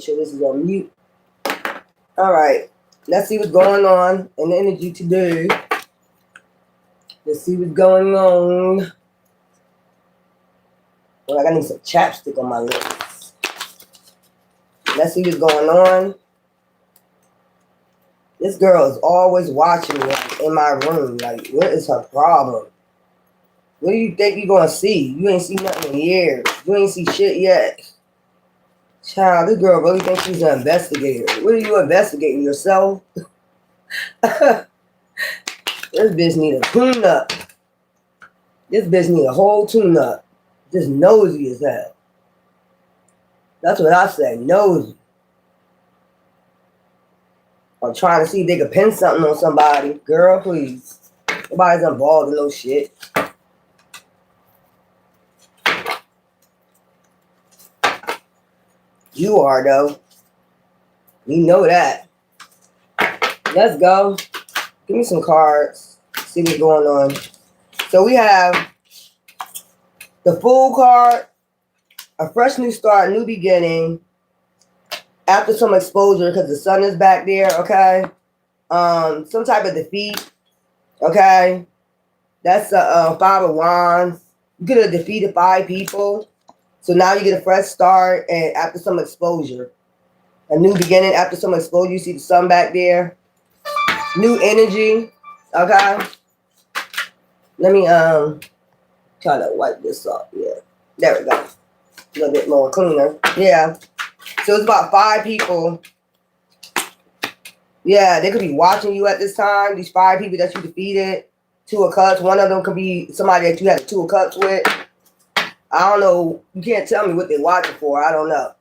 make sure this is on mute. All right. Let's see what's going on in the energy today. Let's see what's going on. Well, I need some chapstick on my lips. Let's see what's going on. This girl is always watching me in my room. Like, what is her problem? What do you think you're going to see? You ain't seen nothing in years. You ain't see shit yet. Child, this girl really thinks she's an investigator. What are you investigating? Yourself? This bitch need a tune-up. This bitch need a whole tune-up. Just nosy as hell. That's what I say, nosy. I'm trying to see if they could pin something on somebody. Girl, please. Nobody's involved in no shit. You are, though. We know that. Let's go. Give me some cards. See what's going on. So we have the Fool card. A fresh new start, new beginning. After some exposure, because the sun is back there, okay? Some type of defeat, okay? That's a 5 of Wands. You could have defeated 5 people. So now you get a fresh start and after some exposure. A new beginning after some exposure. You see the sun back there. New energy, okay? Let me try to wipe this off. Yeah, there we go. A little bit more cleaner. Yeah. So it's about 5 people. Yeah, they could be watching you at this time. These 5 people that you defeated. 2 of Cups. One of them could be somebody that you had a 2 of Cups with. I don't know. You can't tell me what they're watching for. I don't know.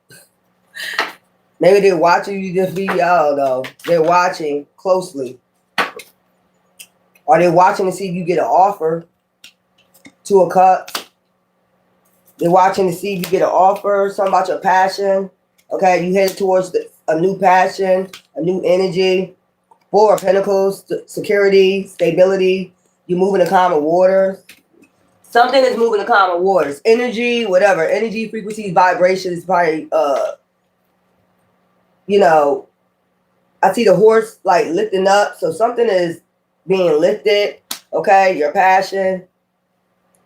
Maybe they're watching you defeat. I don't know. They're watching closely. Or they're watching to see if you get an offer. 2 of Cups. They're watching to see if you get an offer. Something about your passion. Okay, you headed towards a new passion, a new energy. 4 of Pentacles, security, stability. You're moving to calmer waters. Something is moving to calmer waters. Energy, whatever. Energy, frequencies, vibrations, probably, you know, I see the horse, like, lifting up. So something is being lifted. Okay, your passion.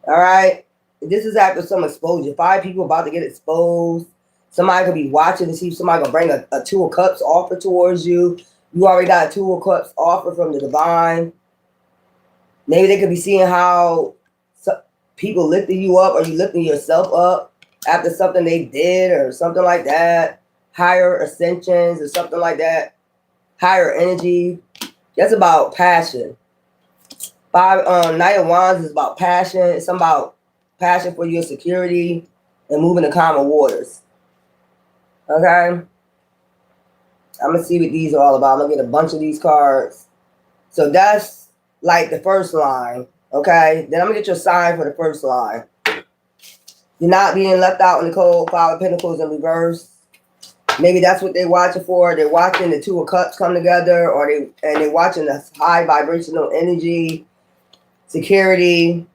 All right. This is after some exposure. 5 people about to get exposed. Somebody could be watching to see if somebody gonna bring a 2 of Cups offer towards you. You already got a 2 of Cups offer from the divine. Maybe they could be seeing how people lifting you up or you lifting yourself up after something they did or something like that. Higher ascensions or something like that. Higher energy. That's about passion. 5 Knight of Wands is about passion. It's about passion for your security and moving to calmer waters. Okay, I'm going to see what these are all about. I'm going to get a bunch of these cards. So that's like the first line. Okay, then I'm going to get your sign for the first line. You're not being left out in the cold. 5 of Pentacles in reverse. Maybe that's what they're watching for. They're watching the 2 of Cups come together, or they're watching the high vibrational energy, security,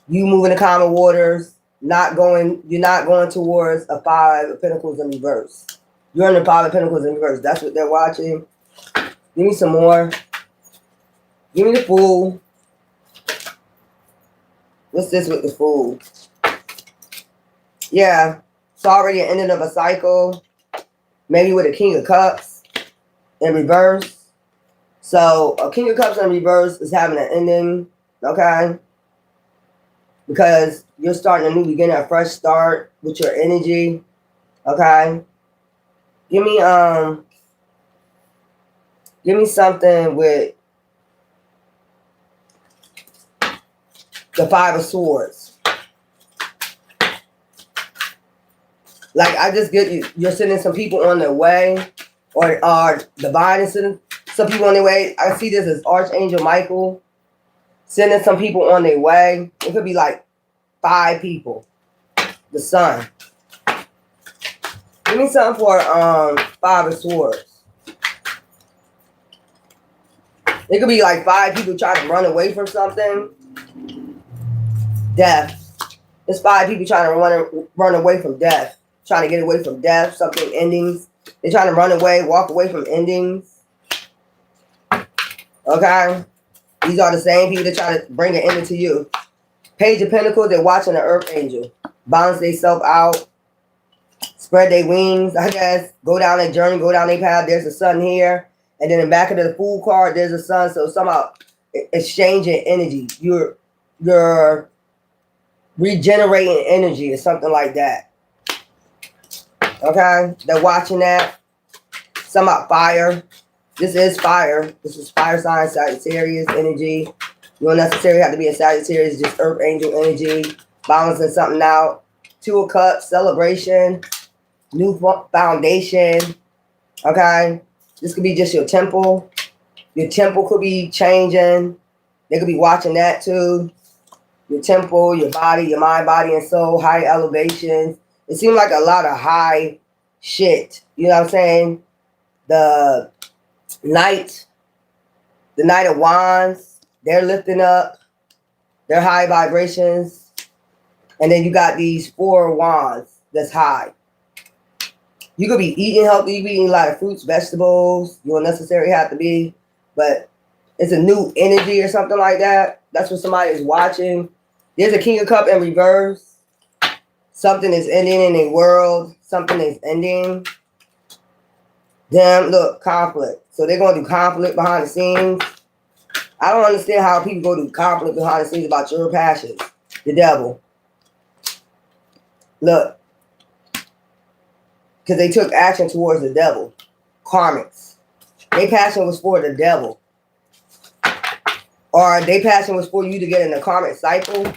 you moving to calmer waters. You're not going towards a 5 of Pentacles in reverse. You're in the 5 of Pentacles in reverse. That's what they're watching. Give me some more. Give me the Fool. What's this with the Fool? Yeah, it's already an ending of a cycle. Maybe with a King of Cups in reverse. So a King of Cups in reverse is having an ending. Okay. Because you're starting a new beginning, a fresh start with your energy. Okay. Give me something with the 5 of Swords. Like, I just get you're sending some people on their way, or divine is sending some people on their way. I see this as Archangel Michael sending some people on their way. It could be like 5 people. The sun. Give me something for 5 of Swords. It could be like 5 people trying to run away from something. Death. It's 5 people trying to run away from death. Trying to get away from death. Something endings. They're trying to run away, walk away from endings. Okay? These are the same people that try to bring an ending to you. Page of Pentacles, they're watching the Earth Angel. Balance themselves out. Spread their wings, I guess. Go down their journey, go down their path. There's a sun here. And then in the back of the Fool card, there's a sun. So somehow exchanging energy. You're regenerating energy or something like that. Okay? They're watching that. Somehow fire. This is fire. This is fire sign, Sagittarius energy. You don't necessarily have to be a Sagittarius, just Earth Angel energy. Balancing something out. Two of Cups, celebration. New foundation. Okay? This could be just your temple. Your temple could be changing. They could be watching that too. Your temple, your body, your mind, body, and soul. High elevations. It seems like a lot of high shit. You know what I'm saying? The Knight of Wands, they're lifting up. They're high vibrations. And then you got these 4 wands that's high. You could be eating healthy. You could be eating a lot of fruits, vegetables. You don't necessarily have to be. But it's a new energy or something like that. That's what somebody is watching. There's a King of Cups in reverse. Something is ending in a world. Something is ending. Damn, look, conflict. So they're going to do conflict behind the scenes. I don't understand how people go do conflict behind the scenes about your passions. The devil. Look. Because they took action towards the devil. Karmics. Their passion was for the devil. Or their passion was for you to get in a karmic cycle.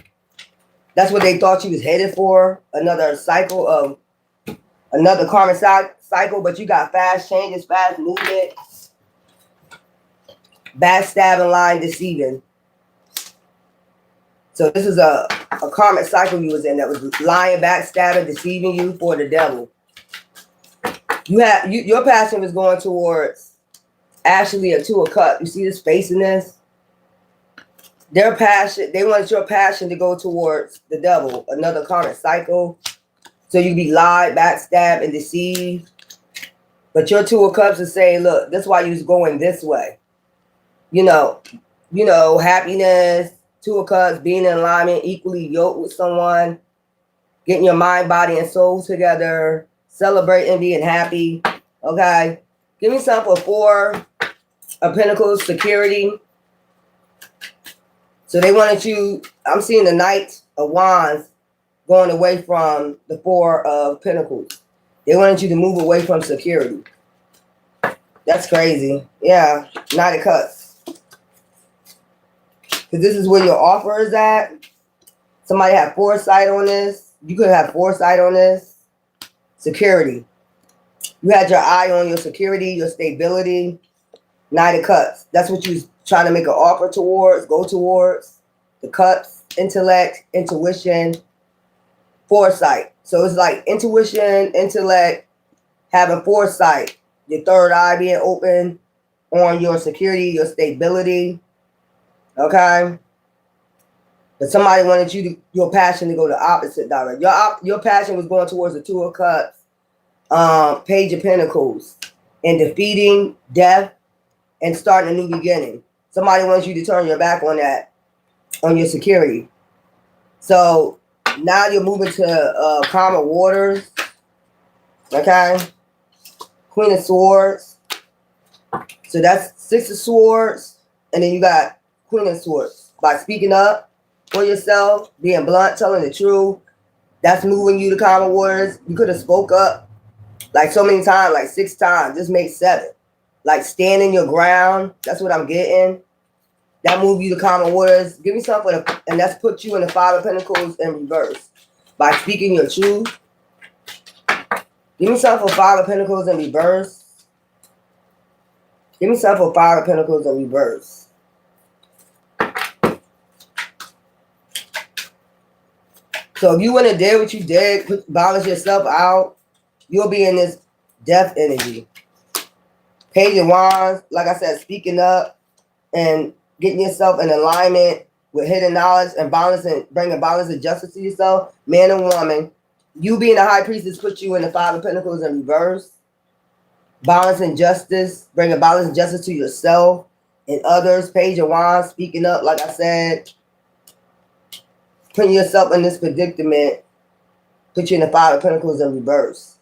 That's what they thought you was headed for. Another cycle of another karmic cycle, but you got fast changes, fast movement, backstabbing, lying, deceiving. So this is a karmic cycle you was in that was lying, backstabbing, deceiving you for the devil. Your passion was going towards actually a 2 of Cups. You see this face in this? Their passion, they wanted your passion to go towards the devil, another karmic cycle. So you be lied, backstabbed, and deceived. But your 2 of Cups is saying, look, that's why you was going this way. You know, happiness, 2 of Cups, being in alignment, equally yoked with someone, getting your mind, body, and soul together, celebrating, being happy. Okay. Give me something for 4 of Pentacles, security. So they wanted you, I'm seeing the Knight of Wands going away from the 4 of Pentacles. They wanted you to move away from security. That's crazy. Yeah, Knight of Cups. Because this is where your offer is at. Somebody had foresight on this. You could have foresight on this. Security. You had your eye on your security, your stability. Knight of Cups. That's what you was trying to make an offer towards, go towards. The Cups, intellect, intuition, foresight. So it's like intuition, intellect, having foresight. Your third eye being open on your security, your stability. Okay? But somebody wanted your passion to go the opposite direction. Your passion was going towards the 2 of Cups, Page of Pentacles, and defeating death and starting a new beginning. Somebody wants you to turn your back on that, on your security. So now you're moving to calmer waters. Okay? Queen of Swords. So that's 6 of Swords. And then you got Queen of Swords. By speaking up for yourself, being blunt, telling the truth, that's moving you to calmer waters. You could have spoke up like so many times, like 6 times. This makes 7. Like standing your ground. That's what I'm getting. That move you to calmer waters. Give me something, and that's put you in the 5 of Pentacles in reverse. By speaking your truth. Give me something for 5 of Pentacles in reverse. Give me something for 5 of Pentacles in reverse. So if you went and did what you did, balance yourself out, you'll be in this death energy. Page of Wands, like I said, speaking up and getting yourself in alignment with hidden knowledge and balancing, bringing balance and justice to yourself, man and woman. You being a high priestess put you in the 5 of Pentacles in reverse. Balance and justice, bringing balance and justice to yourself and others. Page of Wands, speaking up, like I said. Putting yourself in this predicament, put you in the Five of Pentacles in reverse.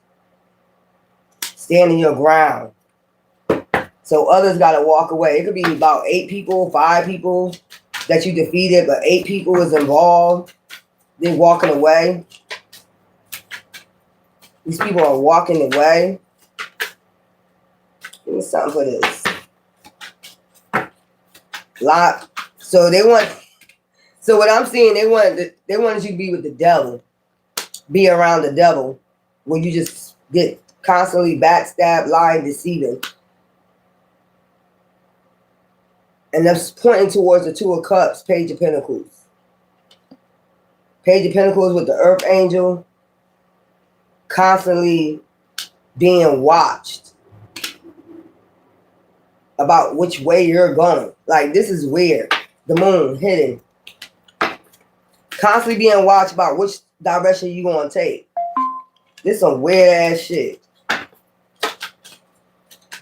Standing your ground. So others got to walk away. It could be about 8 people, 5 people that you defeated, but 8 people is involved. They're walking away. These people are walking away. Give me something for this. So they want. So what I'm seeing, they wanted you to be with the devil, be around the devil, where you just get constantly backstabbed, lying, deceiving. And that's pointing towards the Two of Cups, Page of Pentacles. Page of Pentacles with the Earth Angel, constantly being watched about which way you're going. Like, this is weird. The moon hidden. Constantly being watched about which direction you going to take. This some weird ass shit.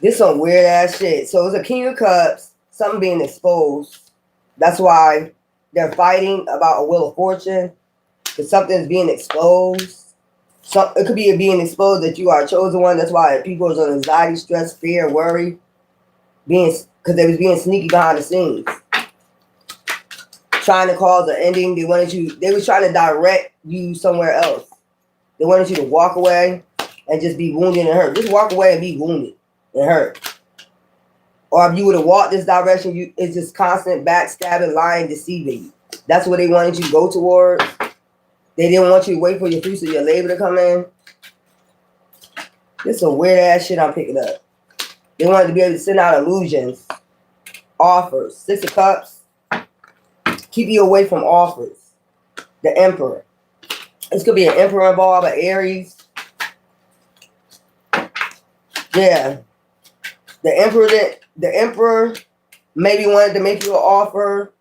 This some weird ass shit. So it's a King of Cups, something being exposed. That's why they're fighting about a Wheel of Fortune. Because something's being exposed. It could be being exposed that you are a chosen one. That's why people are on anxiety, stress, fear, worry. Because they was being sneaky behind the scenes. Trying to cause an ending. They was trying to direct you somewhere else. They wanted you to walk away and just be wounded and hurt. Just walk away and be wounded and hurt. Or if you would have walked this direction, it's just constant backstabbing, lying, deceiving you. That's what they wanted you to go towards. They didn't want you to wait for your fruits of your labor to come in. This is some weird ass shit I'm picking up. They wanted to be able to send out illusions, offers. 6 of Cups. Keep you away from offers. The Emperor. This could be an Emperor involved, an Aries. Yeah. The Emperor maybe wanted to make you an offer.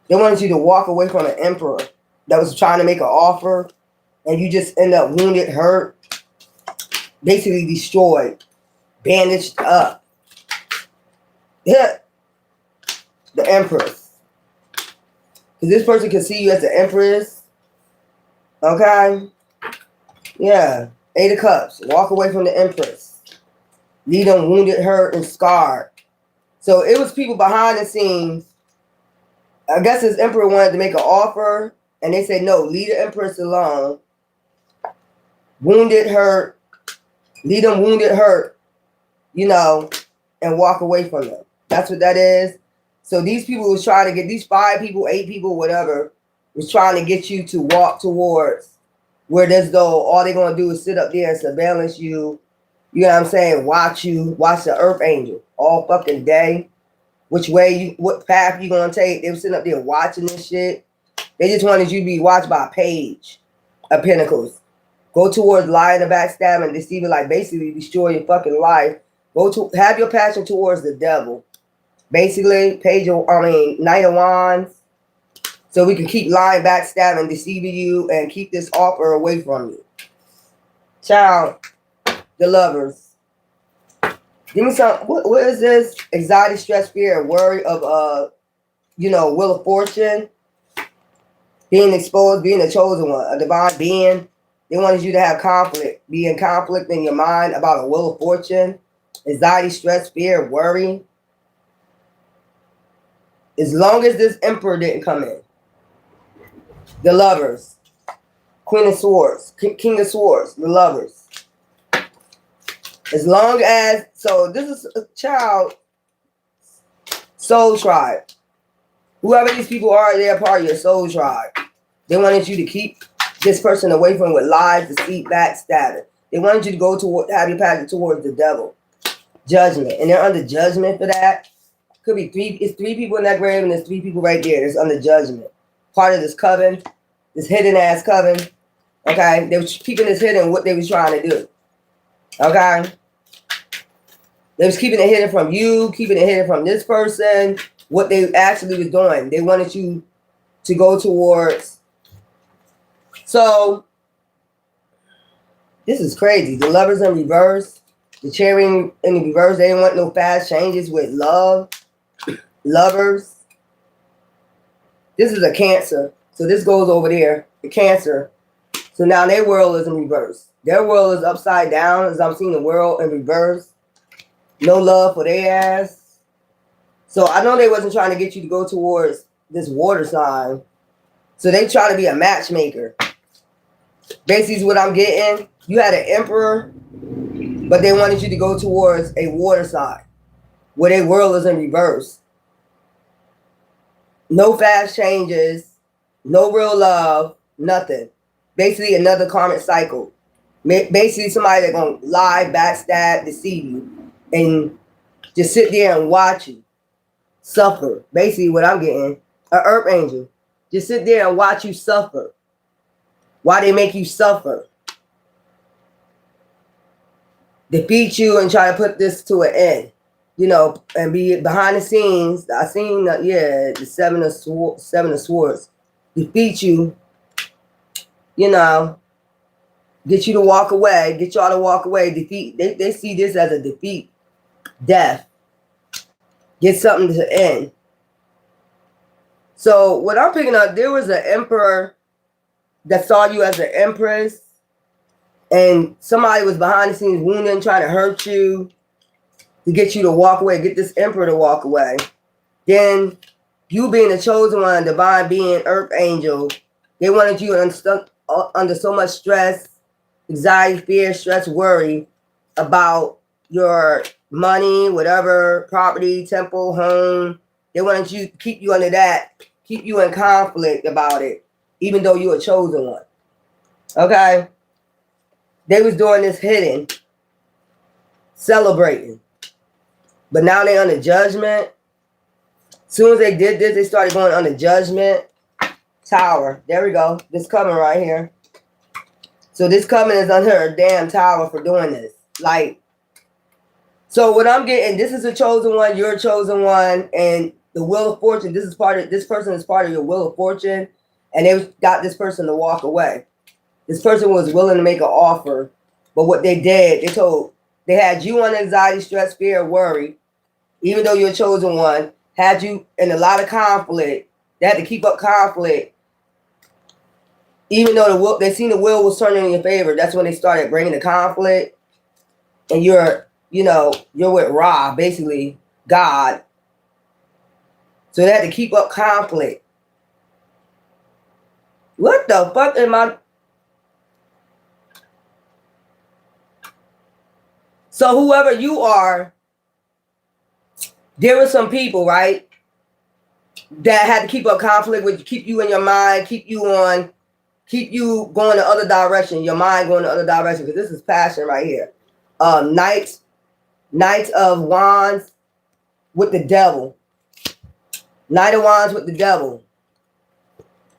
They wanted you to walk away from an Emperor that was trying to make an offer, and you just end up wounded, hurt, basically destroyed, bandaged up. Yeah. The Empress. Because this person can see you as the Empress. Okay? Yeah. 8 of Cups. Walk away from the Empress. Leave them wounded, hurt, and scarred. So it was people behind the scenes. I guess this Emperor wanted to make an offer. And they said, no, leave the Empress alone. Wounded, hurt. Leave them wounded, hurt. And walk away from them. That's what that is. So these people was trying to get, these 5 people, 8 people, whatever, was trying to get you to walk towards where this though all they're going to do is sit up there and surveillance you. You know what I'm saying? Watch the Earth Angel all fucking day. What path you going to take? They were sitting up there watching this shit. They just wanted you to be watched by a Page of Pentacles. Go towards lying and backstabbing, deceiving, like basically destroy your fucking life. Have your passion towards the devil. Basically, Knight of Wands. So we can keep lying, backstabbing, deceiving you, and keep this offer away from you. Child, the Lovers. Give me some, what is this? Anxiety, stress, fear, and worry of, Wheel of Fortune. Being exposed, being a chosen one, a divine being. They wanted you to have conflict. Be in conflict in your mind about a Wheel of Fortune. Anxiety, stress, fear, worry. As long as this Emperor didn't come in. The Lovers. Queen of Swords. King of Swords. The Lovers. As long as, so this is a child soul tribe. Whoever these people are, they're part of your soul tribe. They wanted you to keep this person away from with lies, deceit, backstabbing. They wanted you to go toward, have your passion towards the devil. Judgment. And they're under judgment for that. Could be 3. It's 3 people in that grave and there's 3 people right there. That's under judgment. Part of this coven. This hidden ass coven. Okay. They were keeping this hidden what they was trying to do. Okay. They was keeping it hidden from you. Keeping it hidden from this person. What they actually was doing. They wanted you to go towards. So This is crazy. The Lovers in reverse. The Chariot in the reverse. They didn't want no fast changes with love. Lovers. This is a Cancer. So this goes over there. The Cancer. So now their world is in reverse. Their world is upside down as I'm seeing the world in reverse. No love for their ass. So I know they wasn't trying to get you to go towards this water sign. So they try to be a matchmaker. Basically is what I'm getting. You had an emperor, but they wanted you to go towards a water sign where their world is in reverse. No fast changes, no real love, nothing. Basically another karmic cycle. Basically somebody that's going to lie, backstab, deceive you, and just sit there and watch you suffer. Basically what I'm getting, an earth angel. Just sit there and watch you suffer. Why they make you suffer? Defeat you and try to put this to an end, you know, and be behind the scenes. I seen, the seven of swords, defeat you, you know, get you to walk away, get y'all to walk away, defeat. They see this as a defeat, death, get something to end. So what I'm picking up, there was an emperor that saw you as an empress, and somebody was behind the scenes wounding, trying to hurt you to get you to walk away, get this emperor to walk away. Then you being the chosen one, divine being, earth angel, they wanted you under so much stress, anxiety, fear, stress, worry about your money, whatever, property, temple, home. They wanted you to keep you under that, keep you in conflict about it, even though you're a chosen one. Okay? They was doing this hidden, celebrating. But now they under judgment. As soon as they did this, they started going under judgment. Tower. There we go. This coven right here. So this coven is under a damn tower for doing this. Like, so what I'm getting, this is a chosen one, you're a chosen one, and the wheel of fortune, this person is part of your wheel of fortune, and they got this person to walk away. This person was willing to make an offer, but what they did, they had you on anxiety, stress, fear, worry, even though you're a chosen one, had you in a lot of conflict. They had to keep up conflict. Even though they seen the wheel was turning in your favor, that's when they started bringing the conflict. And you're with Ra, basically God. So they had to keep up conflict. What the fuck am I? So whoever you are, there were some people, right, that had to keep up conflict with you, keep you in your mind, keep you going the other direction, your mind going the other direction, because this is passion right here. Knights of Wands with the devil. Knight of Wands with the devil.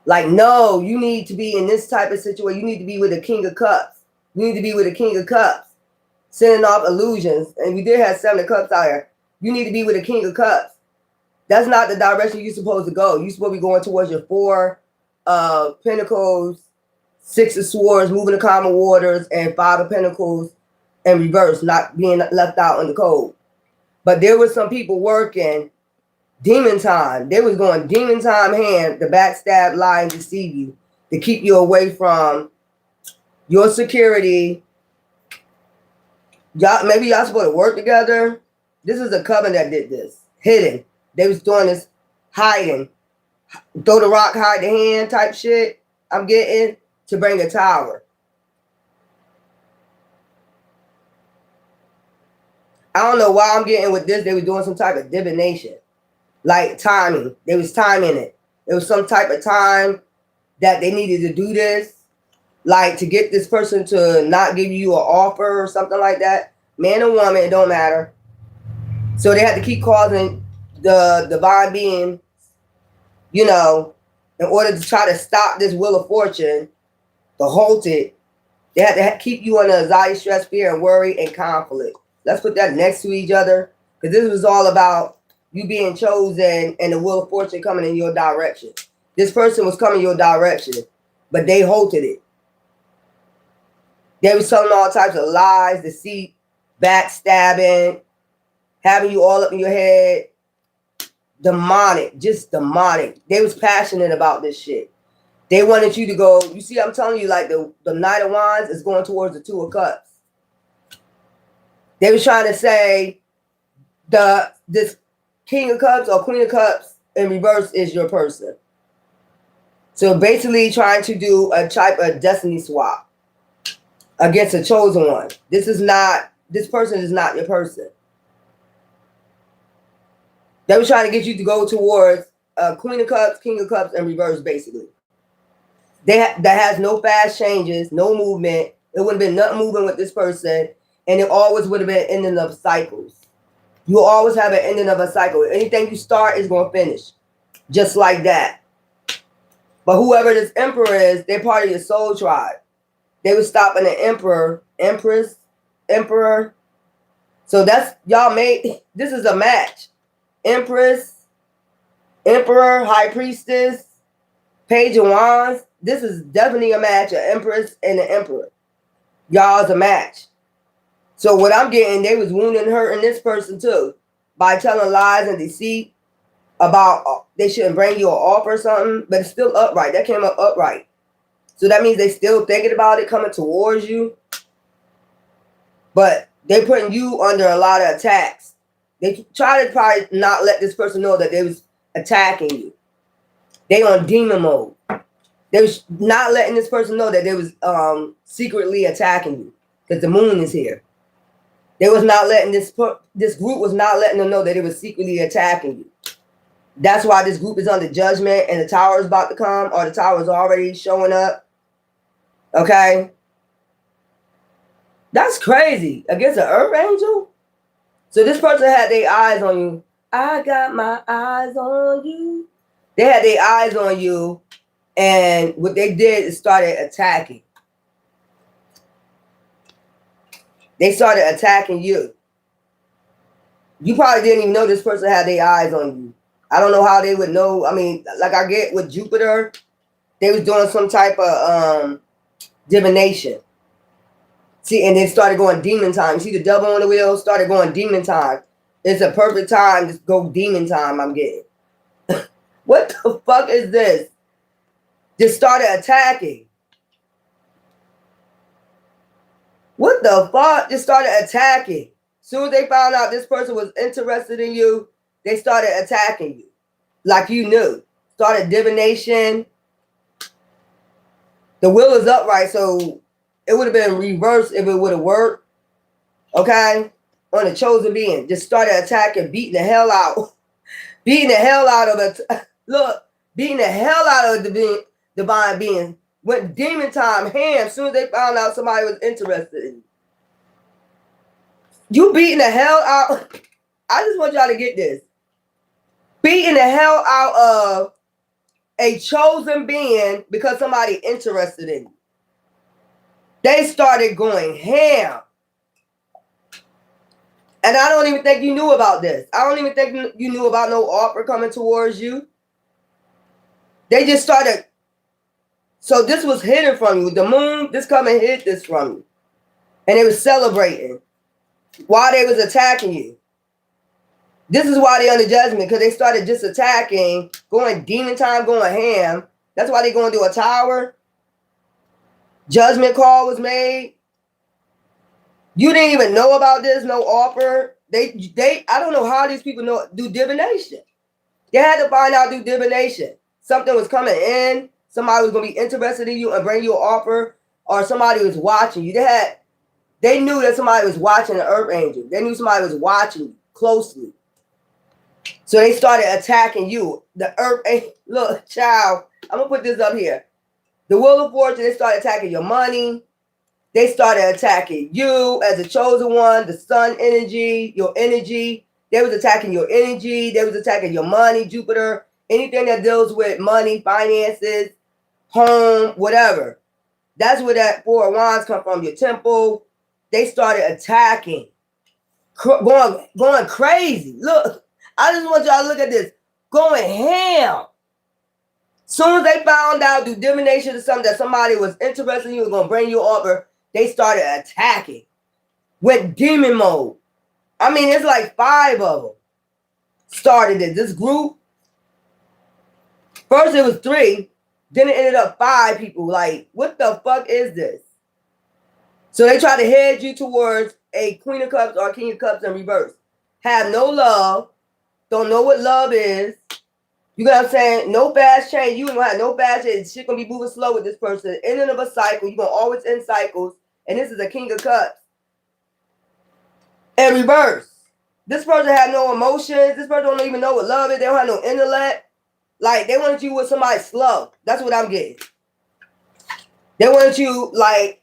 Like, no, you need to be in this type of situation. You need to be with the King of Cups. You need to be with the King of Cups. Sending off illusions. And we did have 7 of Cups out here. You need to be with the King of Cups. That's not the direction you're supposed to go. You're supposed to be going towards your 4 of Pentacles, 6 of Swords, moving the calmer waters, and 5 of Pentacles in reverse, not being left out in the cold. But there was some people working demon time. They was going demon time hand to backstab, lie, and deceive you, to keep you away from your security. Maybe y'all supposed to work together. This is a coven that did this. Hidden. They was doing this hiding. Throw the rock, hide the hand type shit. I'm getting to bring a tower. I don't know why I'm getting with this. They were doing some type of divination. Like timing. They was timing it. It was some type of time that they needed to do this. Like to get this person to not give you an offer or something like that. Man or woman, it don't matter. So they had to keep causing the divine being, in order to try to stop this wheel of fortune, to halt it. They had to keep you under anxiety, stress, fear, and worry, and conflict. Let's put that next to each other, because this was all about you being chosen and the wheel of fortune coming in your direction. This person was coming your direction, but they halted it. They was telling all types of lies, deceit, backstabbing, having you all up in your head. Demonic, just demonic. They was passionate about this shit. They wanted you to go, you see, I'm telling you, like the Knight of Wands is going towards the Two of Cups. They was trying to say this King of Cups or Queen of Cups in reverse is your person. So basically trying to do a type of destiny swap against a chosen one. This person is not your person. They were trying to get you to go towards Queen of Cups, King of Cups, and reverse, basically. That has no fast changes, no movement. It wouldn't have been nothing moving with this person, and it always would have been ending of cycles. You always have an ending of a cycle. Anything you start is going to finish, just like that. But whoever this emperor is, they're part of your soul tribe. They were stopping the emperor, empress, emperor. So that's, y'all made, this is a match. Empress, emperor, high priestess, page of wands. This is definitely a match, an empress and an emperor. Y'all is a match. So what I'm getting, they was wounding, hurting this person too by telling lies and deceit about they shouldn't bring you an offer or something, but it's still upright. That came up upright. So that means they still thinking about it coming towards you. But they putting you under a lot of attacks. They try to probably not let this person know that they was attacking you. They on demon mode. They was not letting this person know that they was secretly attacking you because the moon is here. They was not letting this group was not letting them know that it was secretly attacking you. That's why this group is under judgment and the tower is about to come, or the tower is already showing up. Okay? That's crazy. Against an earth angel? So this person had their eyes on you. I got my eyes on you. They had their eyes on you, and what they did is started attacking. They started attacking you. You probably didn't even know this person had their eyes on you. I don't know how they would know. I mean, like I get with Jupiter, they was doing some type of divination. See, and they started going demon time. See the double on the wheel? Started going demon time. It's a perfect time to go demon time, I'm getting. What the fuck is this? Just started attacking. What the fuck? Just started attacking. Soon as they found out this person was interested in you, they started attacking you. Like you knew. Started divination. The wheel is upright, so it would have been reversed if it would have worked. Okay? On the chosen being. Just started attacking, beating the hell out. Beating the hell out of it. Look, beating the hell out of the divine being. Went demon time, ham, as soon as they found out somebody was interested in you. You beating the hell out. I just want y'all to get this. Beating the hell out of a chosen being because somebody interested in you. They started going ham. And I don't even think you knew about this. I don't even think you knew about no offer coming towards you. They just started. So this was hidden from you. The moon, this come and hid this from you. And they was celebrating while they was attacking you. This is why they under judgment, because they started just attacking, going demon time, going ham. That's why they going to a tower. Judgment call was made. You didn't even know about this, no offer. I don't know how these people do divination. They had to find out through divination. Something was coming in. Somebody was going to be interested in you and bring you an offer, or somebody was watching you. They knew that somebody was watching the earth angel. They knew somebody was watching you closely. So they started attacking you. The earth angel, look, child, I'm going to put this up here. The wheel of fortune, they started attacking your money. They started attacking you as a chosen one, the sun energy, your energy. They was attacking your energy. They was attacking your money, Jupiter, anything that deals with money, finances, home, whatever. That's where that Four of Wands come from, your temple. They started attacking, going crazy. Look, I just want y'all to look at this. Going ham. Soon as they found out through divination or something that somebody was interested in you, was going to bring you over, they started attacking. Went demon mode. I mean, it's like 5 of them started it. This group, first it was 3, then it ended up 5 people. Like, what the fuck is this? So they try to head you towards a Queen of Cups or King of Cups in reverse. Have no love. Don't know what love is. You know what I'm saying? No fast change. You don't have no fast change. Shit gonna be moving slow with this person. Ending of a cycle. You're gonna always end cycles. And this is a King of Cups. In reverse. This person had no emotions. This person don't even know what love is. They don't have no intellect. Like, they wanted you with somebody slow. That's what I'm getting. They wanted you, like,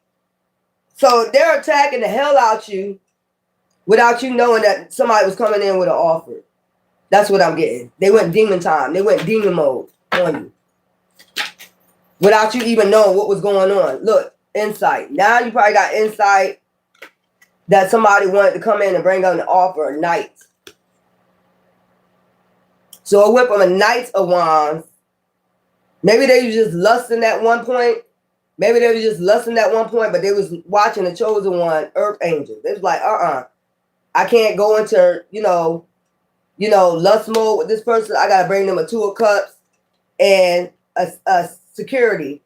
so they're attacking the hell out you without you knowing that somebody was coming in with an offer. That's what I'm getting. They went demon time. They went demon mode on you. Without you even knowing what was going on. Look, insight. Now you probably got insight that somebody wanted to come in and bring on an offer, a knight. So it went from a Knight of Wands. Maybe they was just lusting at one point. Maybe they was just lusting at one point, but they was watching the chosen one, Earth Angel. They was like, I can't go into, lust mode with this person. I gotta bring them a 2 of Cups and a security.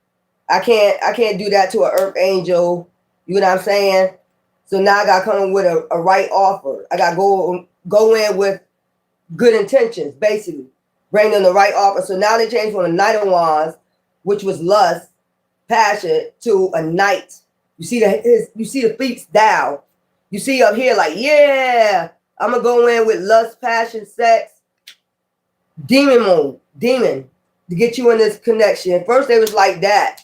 I can't do that to an Earth Angel. You know what I'm saying? So now I gotta come in with a right offer. I gotta go in with good intentions, basically. Bring them the right offer. So now they changed from a Knight of Wands, which was lust, passion, to a knight. You see the feet down. You see up here like, yeah, I'm gonna go in with lust, passion, sex, demon mode, demon, to get you in this connection. First they was like that,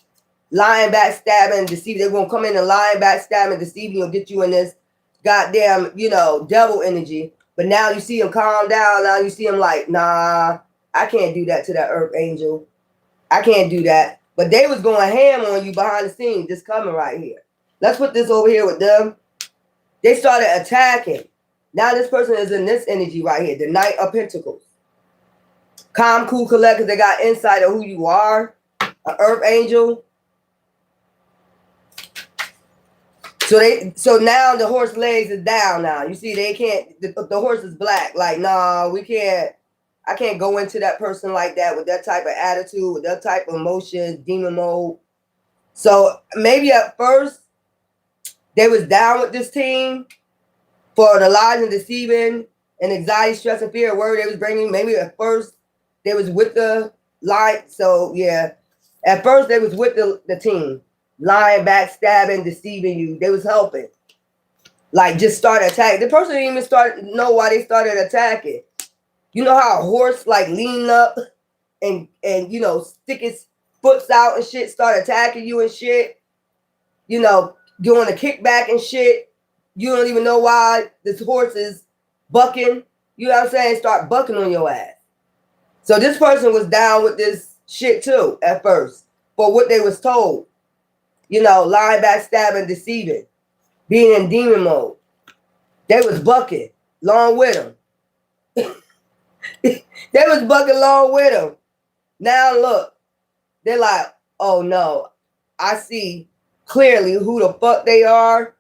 lying, backstabbing, deceiving. They're gonna come in and lying, backstabbing, deceiving, or get you in this goddamn, devil energy. But now you see him calm down. Now you see him like, nah, I can't do that to that Earth Angel. I can't do that. But they was going ham on you behind the scenes, just coming right here. Let's put this over here with them. They started attacking. Now this person is in this energy right here, the Knight of Pentacles. Calm, cool, collect, because they got insight of who you are. An Earth Angel. So now the horse legs is down now. You see, they can't, the horse is black. Like, nah, we can't, I can't go into that person like that with that type of attitude, with that type of emotion, demon mode. So maybe at first they was down with this team for the lies and deceiving and anxiety, stress, and fear word they was bringing. Maybe at first they was with the lie. So yeah, at first they was with the team. Lying, backstabbing, deceiving you. They was helping. Like, just start attacking. The person didn't even know why they started attacking. You know how a horse like lean up and stick its foots out and shit, start attacking you and shit. Doing a kickback and shit. You don't even know why this horse is bucking. You know what I'm saying? Start bucking on your ass. So this person was down with this shit too at first for what they was told. Lying, backstabbing, deceiving, being in demon mode. They was bucking along with them. They was bucking along with them. Now look, they're like, oh no, I see clearly who the fuck they are.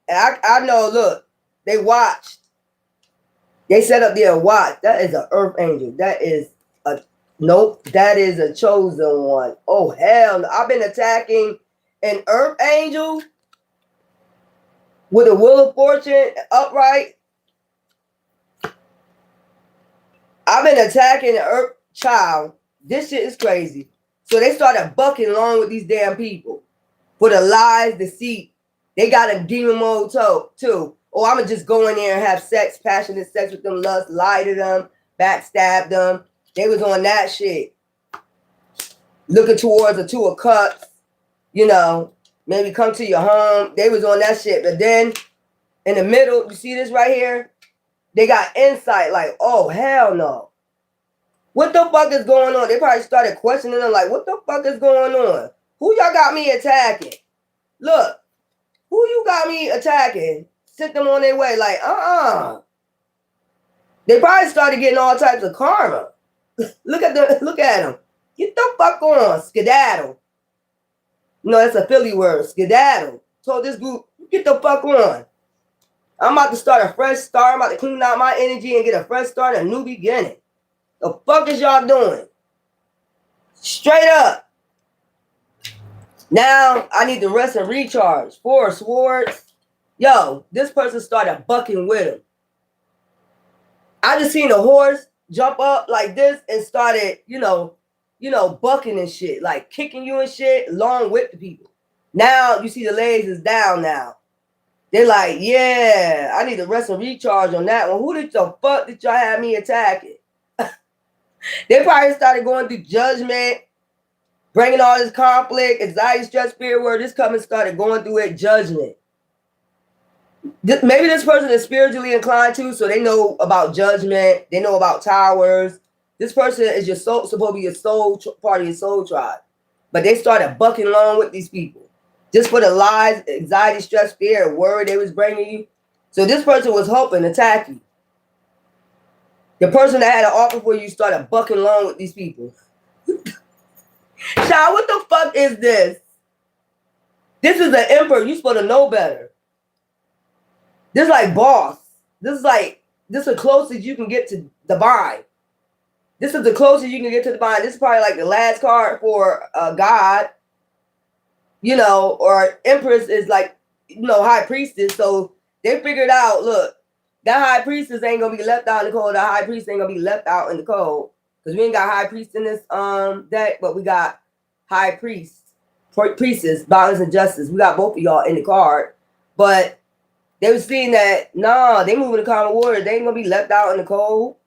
And I know, look, they watched. They set up there and watched. That is an Earth Angel. That is that is a chosen one. Oh hell no. I've been attacking an Earth Angel with a Wheel of Fortune upright. I've been attacking an Earth child. This shit is crazy. So they started bucking along with these damn people for the lies, deceit. They got a demon mode too. Oh, I'm going to just go in there and have sex, passionate sex with them, lust, lie to them, backstab them. They was on that shit. Looking towards the 2 of Cups. Maybe come to your home. They was on that shit. But then in the middle, you see this right here? They got insight like, oh, hell no. What the fuck is going on? They probably started questioning them like, what the fuck is going on? Who y'all got me attacking? Look, who you got me attacking? Sent them on their way like, They probably started getting all types of karma. Look at them. Get the fuck on. Skedaddle. That's a Philly word. Skedaddle. told this group, get the fuck on. I'm about to start a fresh start. I'm about to clean out my energy and get a fresh start, a new beginning. The fuck is y'all doing? Straight up. Now I need to rest and recharge. 4 swords. Yo, this person started bucking with him. I just seen a horse jump up like this and started, bucking and shit, like kicking you and shit, long with the people. Now you see the legs is down now. They're like, yeah, I need to rest and recharge on that one. Who the fuck did y'all have me attacking? They probably started going through judgment, bringing all this conflict, anxiety, stress, fear, where this coming started going through it, judgment. Maybe this person is spiritually inclined too, so they know about judgment. They know about towers. This person is your soul, supposed to be your soul part of your soul tribe, but they started bucking along with these people just for the lies, anxiety, stress, fear, and worry they was bringing you. So this person was hoping to attack you. The person that had an offer for you started bucking along with these people. Child, what the fuck is this? This is the emperor. You supposed to know better. This is like boss. This is the closest you can get to divine. This is the closest you can get to divine. This is probably like the last card for God, or empress is like, high priestess. So they figured out, look, that high priestess ain't gonna be left out in the cold. That high priest ain't gonna be left out in the cold. Because we ain't got high priest in this deck, but we got high priest, priestess, balance and justice. We got both of y'all in the card. But they were seeing that, nah, they moving the common water. They ain't gonna be left out in the cold.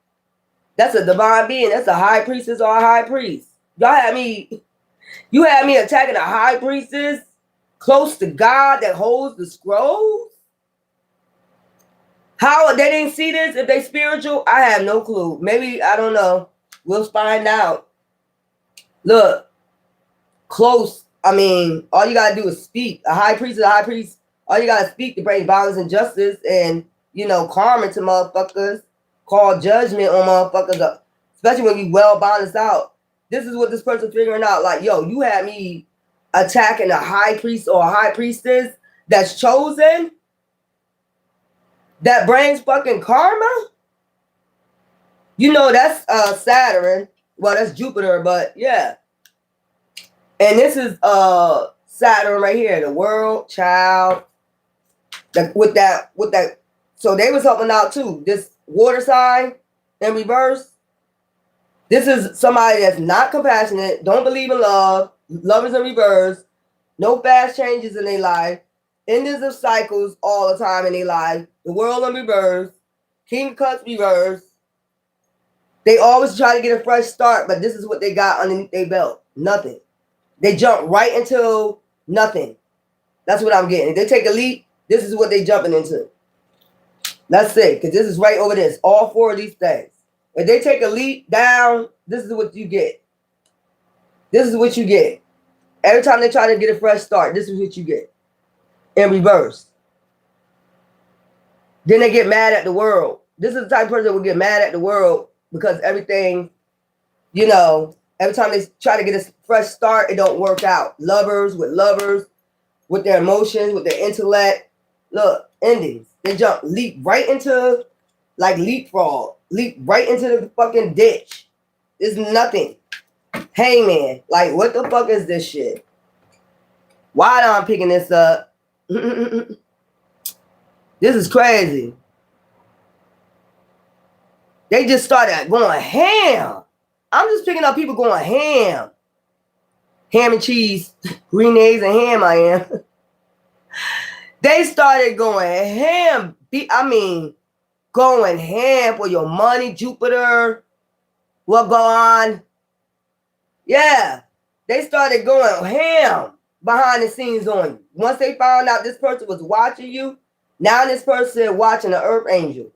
That's a divine being. That's a high priestess or a high priest. You had me attacking a high priestess close to God that holds the scrolls. How they didn't see this? If they spiritual, I have no clue. Maybe, I don't know. We'll find out. Look, close. I mean, all you gotta do is speak. A high priest is a high priest. All you gotta speak to bring violence and justice and, karma to motherfuckers. Call judgment on motherfuckers, especially when you well balanced out. This is what this person's figuring out. Like, yo, you had me attacking a high priest or a high priestess that's chosen, that brings fucking karma. That's Saturn. Well, that's Jupiter, but yeah. And this is Saturn right here, the world, child. With that. So they was helping out too. This water sign in reverse. This is somebody that's not compassionate, don't believe in love, lovers in reverse, no fast changes in their life, endings of cycles all the time in their life, the world in reverse, King of Cups reverse. They always try to get a fresh start, but this is what they got underneath their belt. Nothing. They jump right into nothing. That's what I'm getting. If they take a leap, this is what they jumping into. Let's see, because this is right over this. All 4 of these things. If they take a leap down, this is what you get. This is what you get. Every time they try to get a fresh start, this is what you get. In reverse. Then they get mad at the world. This is the type of person that will get mad at the world because everything, every time they try to get a fresh start, it don't work out. Lovers, with their emotions, with their intellect. Look, endings. They leap right into, like leapfrog. Leap right into the fucking ditch. It's nothing. Hangman. Like, what the fuck is this shit? Why am I picking this up? This is crazy. They just started going ham. I'm just picking up people going ham. Ham and cheese, green eggs and ham I am. They started going ham. Going ham for your money, Jupiter. What go on? Yeah. They started going ham behind the scenes on you. Once they found out this person was watching you, now this person watching the earth angel.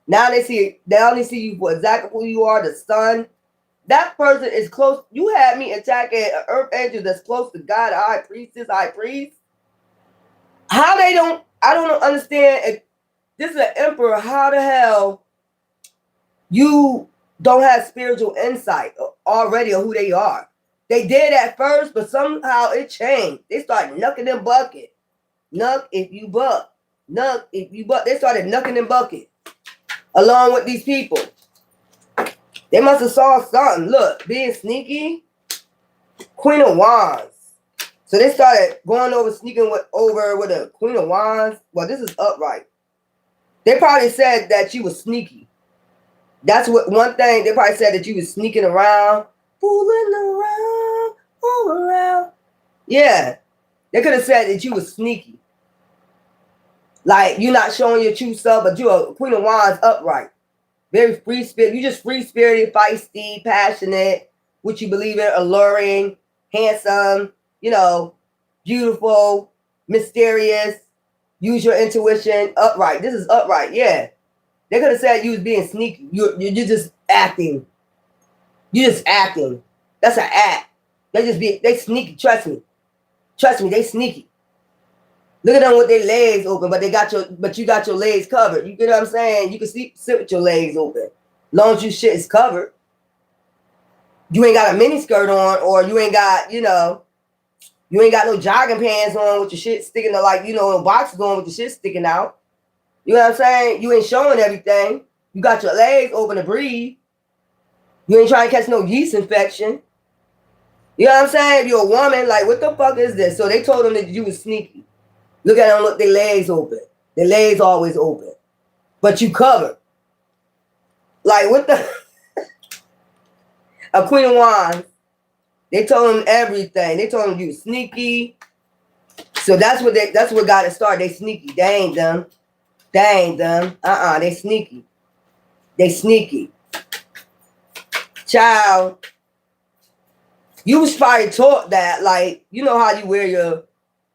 Now they only see you for exactly who you are, the sun. That person is close. You had me attacking an earth angel that's close to God, high priest. How I don't understand. If this is an emperor, how the hell you don't have spiritual insight already of who they are? They did at first, but somehow it changed. They started knucking and bucking. Knuck if you buck. Knuck if you buck. They started knucking and bucking along with these people. They must have saw something. Look, being sneaky. Queen of Wands. So they started going over, sneaking over with a Queen of Wands. Well, this is upright. They probably said that you was sneaky. That's what one thing. They probably said that you was sneaking around, fooling around, all around. Yeah. They could have said that you was sneaky. Like, you're not showing your true self, but you're a Queen of Wands upright. Very free spirit. You just free-spirited, feisty, passionate, what you believe in, alluring, handsome, you know, beautiful, mysterious, use your intuition, upright. This is upright, yeah. They could have said you was being sneaky. You're just acting. You're just acting. That's an act. They sneaky, trust me. Trust me, they sneaky. Look at them with their legs open, but you got your legs covered. You get what I'm saying? You can sit with your legs open. As long as your shit is covered. You ain't got a mini skirt on, or you ain't got, you ain't got no jogging pants on with your shit sticking out, like, no boxes on with your shit sticking out. You know what I'm saying? You ain't showing everything. You got your legs open to breathe. You ain't trying to catch no yeast infection. You know what I'm saying? If you're a woman, like, what the fuck is this? So they told them that you was sneaky. Look at them, look, their legs open. Their legs always open. But you covered. Like, what the... A Queen of Wands. They told them everything. They told them you was sneaky. So that's what got it started. They sneaky. They ain't them. They ain't them. They sneaky. They sneaky. Child. You was probably taught that, like, you know how you wear your,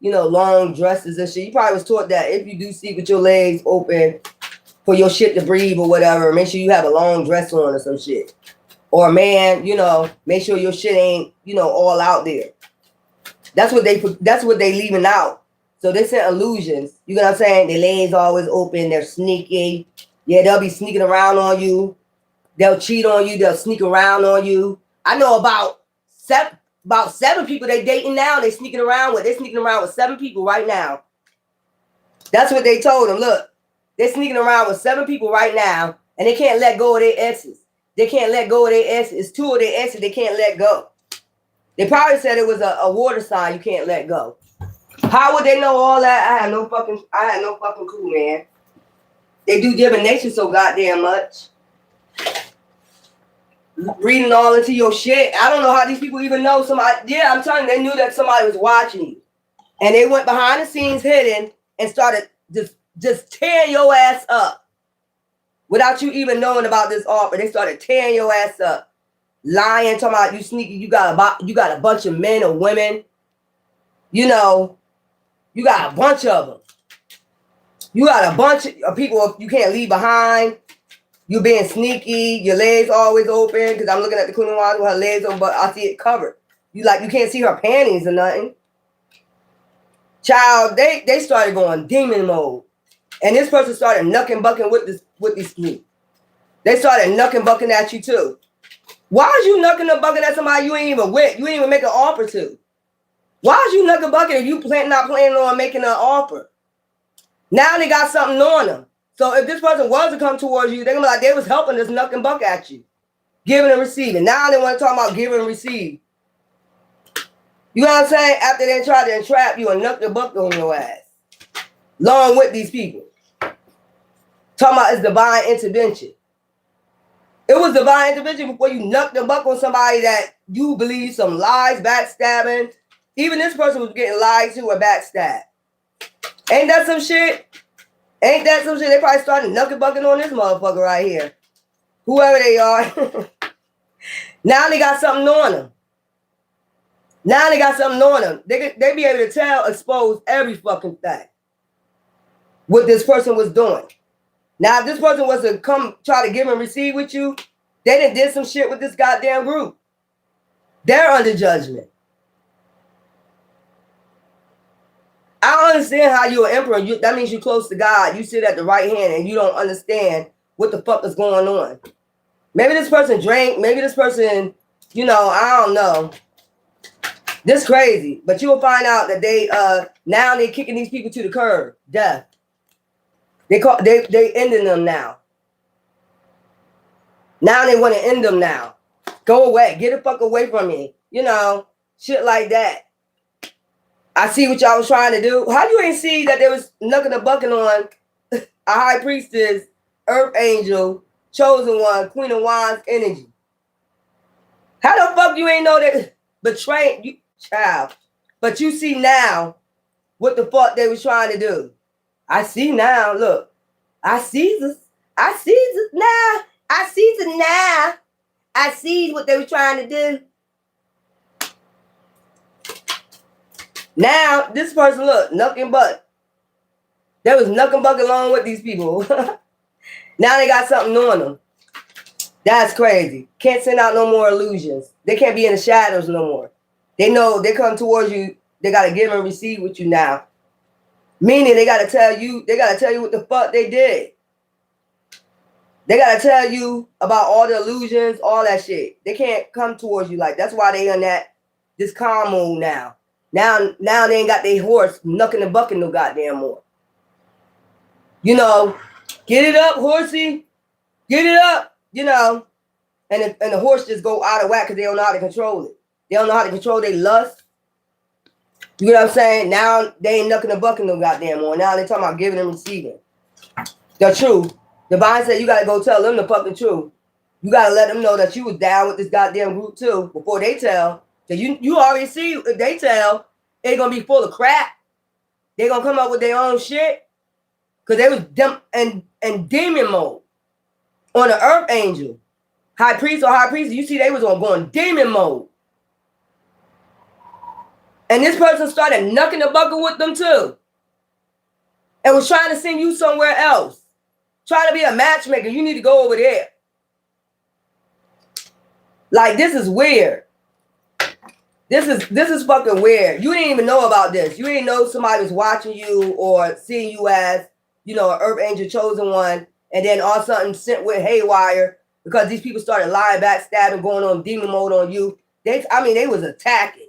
long dresses and shit. You probably was taught that if you do sleep with your legs open for your shit to breathe or whatever, make sure you have a long dress on or some shit. Or man, make sure your shit ain't, all out there. That's what they leaving out. So they sent illusions. You know what I'm saying? Their legs always open. They're sneaky. Yeah, they'll be sneaking around on you. They'll cheat on you. They'll sneak around on you. I know about seven people they dating now. They sneaking around with. They're sneaking around with 7 people right now. That's what they told them. Look, they're sneaking around with 7 people right now, and they can't let go of their exes. They can't let go of their exes. It's 2 of their exes they can't let go. They probably said it was a water sign you can't let go. How would they know all that? I had no fucking clue, man. They do divination so goddamn much. Reading all into your shit. I don't know how these people even know somebody. Yeah, I'm telling you, they knew that somebody was watching you. And they went behind the scenes hidden and started just tearing your ass up. Without you even knowing about this offer, they started tearing your ass up. Lying, talking about you sneaky, you got a bunch of men or women. You got a bunch of them. You got a bunch of people you can't leave behind. You being sneaky, your legs always open, because I'm looking at the Queen of Wands with her legs open, but I see it covered. You can't see her panties or nothing. Child, they started going demon mode. And this person started knucking bucking with these people. They started knucking bucking at you too. Why is you knucking and bucking at somebody you ain't even with? You ain't even make an offer to. Why is you knucking bucking if you not planning on making an offer? Now they got something on them. So if this person was to come towards you, they're gonna be like, they was helping this knuck and buck at you. Giving and receiving. Now they want to talk about giving and receive. You know what I'm saying? After they tried to entrap you and knuck the buck on your ass. Along with these people. Talking about it's divine intervention. It was divine intervention before you knucked the buck on somebody that you believe some lies, backstabbing. Even this person was getting lied to or backstabbed. Ain't that some shit? Ain't that some shit? They probably started knucking bucking on this motherfucker right here. Whoever they are. Now they got something on them. Now they got something on them. They be able to expose every fucking thing. What this person was doing. Now, if this person was to come try to give and receive with you, they done did some shit with this goddamn group. They're under judgment. I don't understand how you're an emperor. That means you're close to God. You sit at the right hand and you don't understand what the fuck is going on. Maybe this person drank. Maybe this person, I don't know. This crazy. But you will find out that they now they kicking these people to the curb. Death. They ending them now. Now they want to end them now. Go away. Get the fuck away from me. You know, shit like that. I see what y'all was trying to do. How you ain't see that there was knucking a bucking on a high priestess, earth angel, chosen one, queen of wands energy? How the fuck you ain't know that betraying you, child? But you see now what the fuck they was trying to do. I see now. Look, I see this. I see this now. I see it now. I see what they were trying to do. Now, this person, look, knucking buck. There was knucking buck along with these people. Now they got something on them. That's crazy. Can't send out no more illusions. They can't be in the shadows no more. They know they come towards you. They got to give and receive with you now. Meaning they got to tell you what the fuck they did. They got to tell you about all the illusions, all that shit. They can't come towards you like that's why they in this calm mode now. Now they ain't got their horse knucking and bucking no goddamn more. You know, get it up, horsey. Get it up, you know. And the horse just go out of whack because they don't know how to control it. They don't know how to control their lust. You know what I'm saying? Now they ain't knucking and bucking no goddamn more. Now they talking about giving and receiving. The truth. The Bible said you got to go tell them the fucking truth. You got to let them know that you was down with this goddamn group too before they tell. So you already see if they tell, it's going to be full of crap. They going to come up with their own shit. Because they was them and demon mode on the earth angel. High priest or high priest, you see they was on going demon mode. And this person started knucking the bucket with them too. And was trying to send you somewhere else. Trying to be a matchmaker. You need to go over there. Like, this is weird. This is fucking weird. You didn't even know about this. You didn't know somebody was watching you or seeing you as, you know, an earth angel chosen one. And then all of a sudden sent with haywire because these people started lying, backstabbing, going on demon mode on you. They was attacking.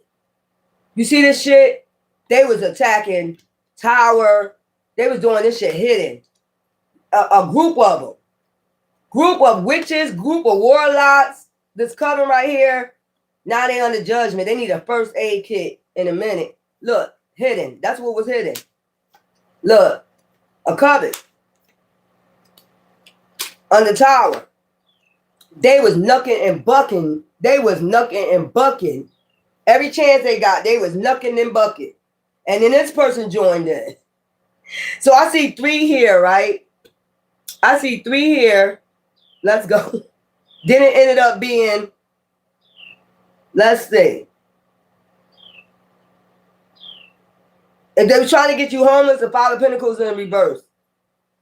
You see this shit? They was attacking Tower. They was doing this shit hidden. A group of them. Group of witches, group of warlocks. This coven right here. Now they under judgment. They need a first aid kit in a minute. Look, hidden. That's what was hidden. Look, a coven. On the Tower. They was knucking and bucking. They was knucking and bucking. Every chance they got, they was knucking and bucking. And then this person joined in. So I see 3 here, right? I see 3 here. Let's go. Then it ended up being, let's see. If they were trying to get you homeless, the 5 of Pentacles in reverse.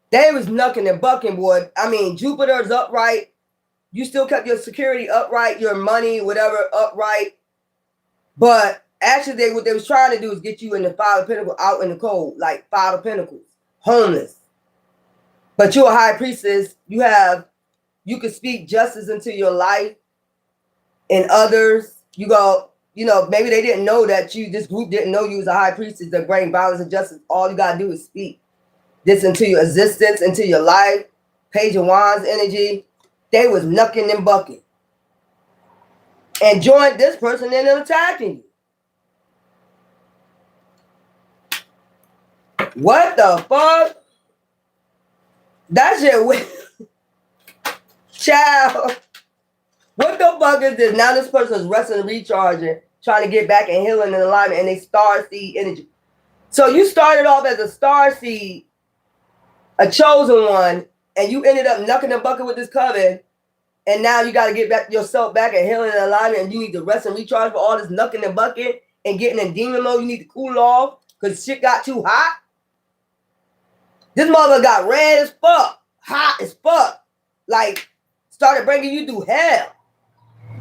They was knucking and bucking, boy. I mean, Jupiter's upright. You still kept your security upright, your money, whatever, upright. But actually, what they was trying to do is get you in the 5 of Pentacles out in the cold, like 5 of Pentacles, homeless. But you're a high priestess. You can speak justice into your life and others. You go, you know, maybe they didn't know that this group didn't know you was a high priestess that bring violence and justice. All you got to do is speak this into your existence, into your life. Page of Wands energy. They was knucking and bucking. And joined this person in and attacking you. What the fuck? That shit weird. Child. What the fuck is this? Now this person is resting and recharging, trying to get back and healing and alignment, and they star seed energy. So you started off as a star seed, a chosen one, and you ended up knucking and bucking with this coven, and now you got to get back yourself back and healing and alignment, and you need to rest and recharge for all this knucking and bucking and getting in demon mode. You need to cool off because shit got too hot. This mother got red as fuck, hot as fuck, like started bringing you through hell.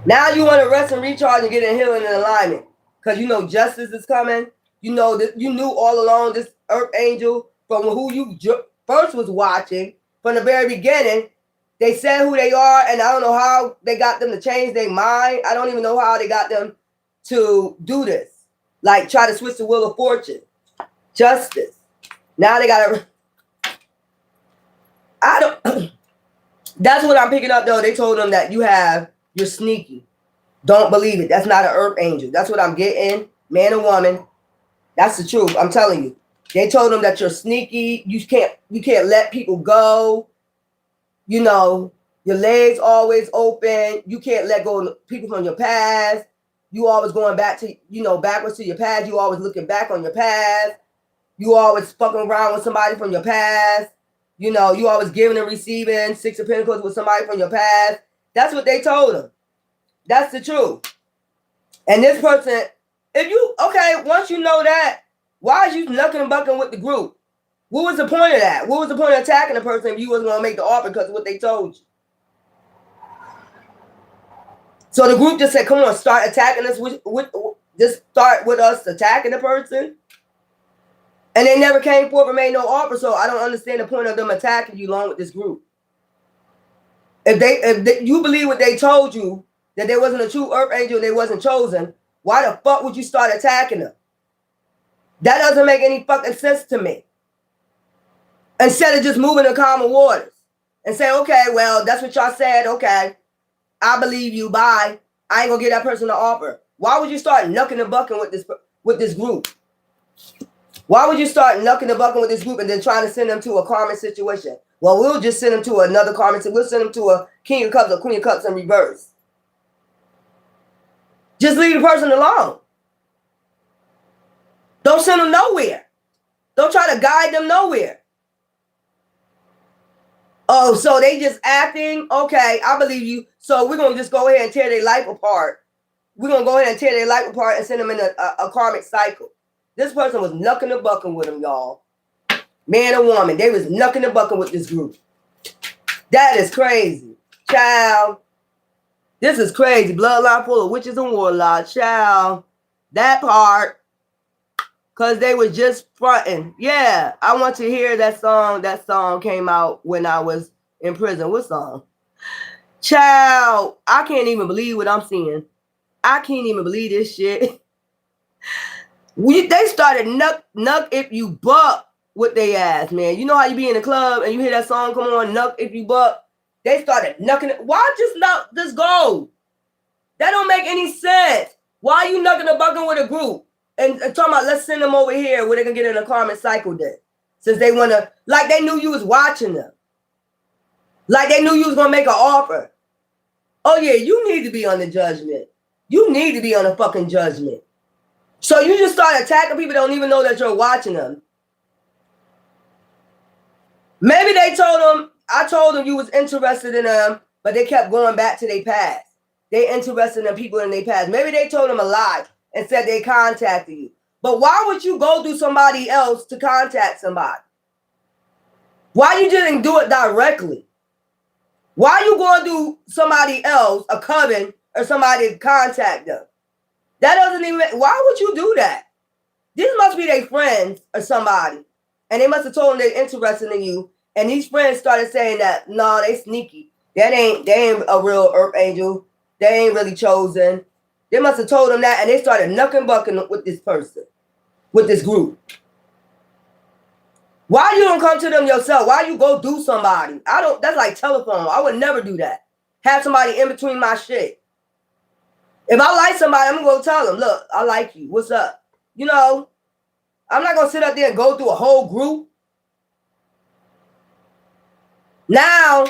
Now you want to rest and recharge and get in healing and alignment because you know justice is coming. You know that you knew all along this earth angel from who you first was watching from the very beginning. They said who they are, and I don't know how they got them to change their mind. I don't even know how they got them to do this. like try to switch the wheel of fortune. Justice. Now they gotta. I don't. That's what I'm picking up though. They told them that you're sneaky. Don't believe it. That's not an earth angel. That's what I'm getting. Man or woman. That's the truth. I'm telling you. They told them that you're sneaky. You can't let people go. You know, your legs always open. You can't let go of people from your past. You always going back to, backwards to your past. You always looking back on your past. You always fucking around with somebody from your past. You always giving and receiving 6 of Pentacles with somebody from your past. That's what they told them. That's the truth. And this person, once you know that, why is you knucking and bucking with the group? What was the point of that? What was the point of attacking the person if you wasn't going to make the offer because of what they told you? So the group just said, come on, start attacking us. Just start with us attacking the person. And they never came forward and made no offer. So I don't understand the point of them attacking you along with this group. If you believe what they told you, that there wasn't a true earth angel, they wasn't chosen, why the fuck would you start attacking them? That doesn't make any fucking sense to me. Instead of just moving to calmer waters and say, okay, well, that's what y'all said. Okay, I believe you. Bye. I ain't gonna give that person an offer. Why would you start knucking and bucking with this group? Why would you start knucking and bucking with this group and then trying to send them to a karmic situation? Well, we'll just send them to another karmic. We'll send them to a King of Cups or Queen of Cups in reverse. Just leave the person alone. Don't send them nowhere. Don't try to guide them nowhere. Oh, so they just acting? Okay, I believe you. So we're going to just go ahead and tear their life apart. We're going to go ahead and tear their life apart and send them in a karmic cycle. This person was knucking and bucking with them, y'all. Man or woman, they was knucking and bucking with this group. That is crazy. Child. This is crazy. Bloodline full of witches and warlocks. Child. That part. Because they were just fronting. Yeah, I want to hear that song. That song came out when I was in prison. What song? Child, I can't even believe what I'm seeing. I can't even believe this shit. They started nuck if you buck with they ass, man. You know how you be in the club and you hear that song come on, nuck if you buck? They started knucking it. Why just go? That don't make any sense. Why are you knucking and bucking with a group? And talking about, let's send them over here where they can get in a karmic cycle then. Since they want to, like they knew you was watching them. Like they knew you was going to make an offer. Oh yeah, you need to be on the judgment. You need to be on the fucking judgment. So you just start attacking people that don't even know that you're watching them. Maybe I told them you was interested in them, but they kept going back to their past. They interested in people in their past. Maybe they told them a lie and said they contacted you. But why would you go through somebody else to contact somebody? Why you didn't do it directly? Why you going through somebody else, a coven, or somebody to contact them? That doesn't even, why would you do that? These must be their friends or somebody. And they must have told them they're interested in you. And these friends started saying that, no, they sneaky. They ain't a real earth angel. They ain't really chosen. They must have told them that, and they started knucking bucking with this person, with this group. Why you don't come to them yourself? Why you go do somebody? That's like telephone. I would never do that. Have somebody in between my shit. If I like somebody, I'm going to go tell them, look, I like you. What's up? I'm not going to sit up there and go through a whole group. Now,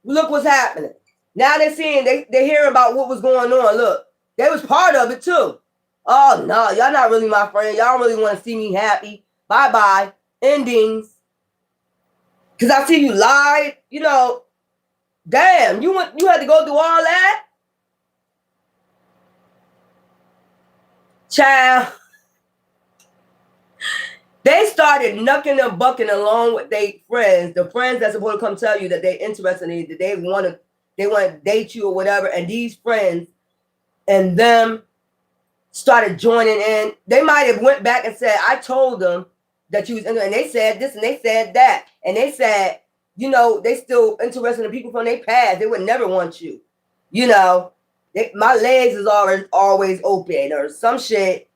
look what's happening. Now they're seeing, they're hearing about what was going on. Look, they was part of it too. Oh, no, y'all not really my friend. Y'all don't really want to see me happy. Bye-bye. Endings. Because I see you lied. Damn, you had to go through all that? Child. They started knucking and bucking along with their friends. The friends that's supposed to come tell you that they're interested in you, that they want to date you or whatever. And these friends and them started joining in. They might have went back and said, I told them that you was in, and they said this and they said that. And they said, they still interested in people from their past. They would never want you. My legs is always open or some shit.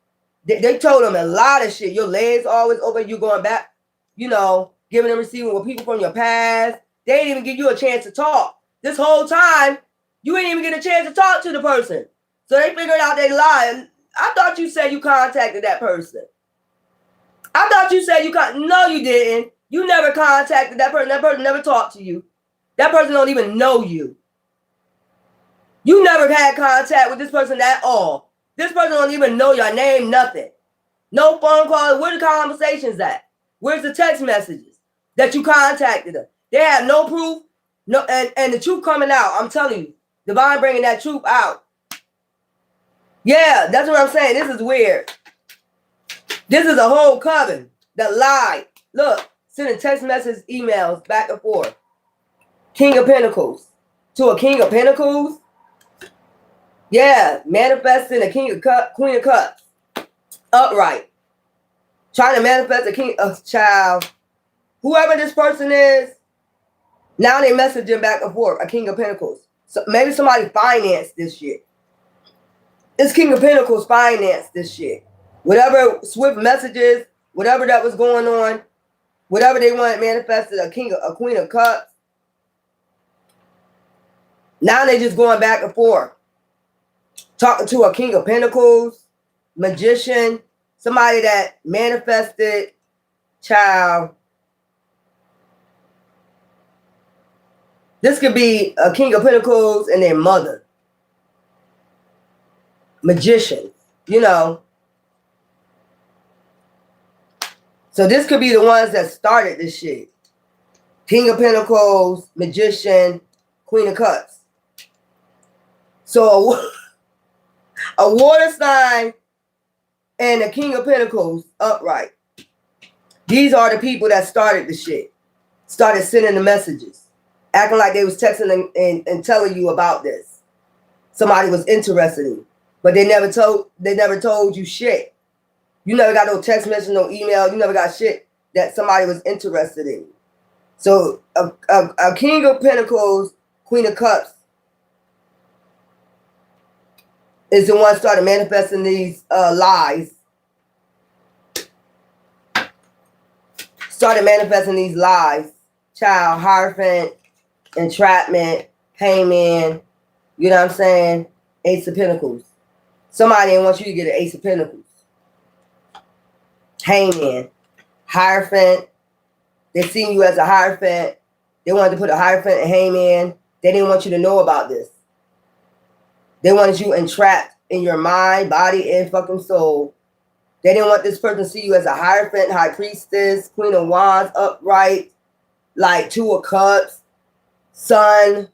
They told them a lot of shit. Your legs always open. You going back, you know, giving and receiving with people from your past. They didn't even give you a chance to talk. This whole time, you ain't even get a chance to talk to the person. So they figured out they lied. I thought you said you contacted that person. I thought you said no, you didn't. You never contacted that person. That person never talked to you. That person don't even know you. You never had contact with this person at all. This person don't even know your name, nothing. No phone calls. Where the conversations at? Where's the text messages that you contacted them? They have no proof. No, and the truth coming out. I'm telling you, divine bringing that truth out. Yeah, that's what I'm saying. This is weird. This is a whole coven that lied. Look, sending text messages, emails back and forth. King of Pentacles to a King of Pentacles. Yeah, manifesting a King of Cups, Queen of Cups, upright. Trying to manifest a King of Child. Whoever this person is, now they messaging back and forth, a King of Pentacles. So maybe somebody financed this shit. This King of Pentacles financed this shit. Whatever swift messages, whatever that was going on, whatever they wanted manifested, a Queen of Cups. Now they just going back and forth. Talking to a King of Pentacles, magician, somebody that manifested, child. This could be a King of Pentacles and their mother. Magician, you know. So this could be the ones that started this shit. King of Pentacles, magician, Queen of Cups. So a water sign and a King of Pentacles upright. These are the people that started the shit. Started sending the messages. Acting like they was texting and telling you about this. Somebody was interested in you. But they never told you shit. You never got no text message, no email. You never got shit that somebody was interested in. So a King of Pentacles, Queen of Cups is the one started manifesting these lies. Started manifesting these lies. Child, Hierophant, entrapment, hangman. You know what I'm saying? Ace of Pentacles. Somebody didn't want you to get an Ace of Pentacles. Hangman. Hierophant. They seen you as a Hierophant. They wanted to put a Hierophant and hangman. They didn't want you to know about this. They wanted you entrapped in your mind, body, and fucking soul. They didn't want this person to see you as a Hierophant, High Priestess, Queen of Wands, upright, like Two of Cups, Sun,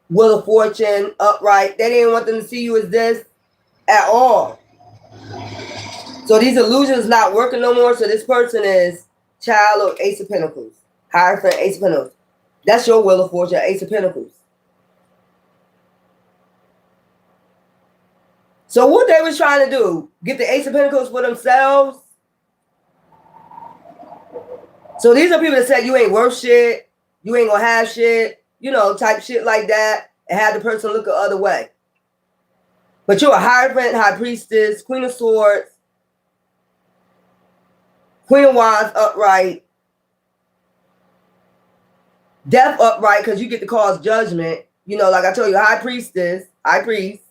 Wheel of Fortune, upright. They didn't want them to see you as this at all. So these illusions not working no more. So this person is child of Ace of Pentacles, Hierophant, Ace of Pentacles. That's your Wheel of Fortune, Ace of Pentacles. So what they was trying to do, get the Ace of Pentacles for themselves. So these are people that said you ain't worth shit, you ain't gonna have shit, you know, type shit like that, and have the person look the other way. But you're a Hierophant, High Priestess, Queen of Swords, Queen of Wands upright, Death upright, because you get to cause judgment. You know, like I told you, High Priestess, High Priest.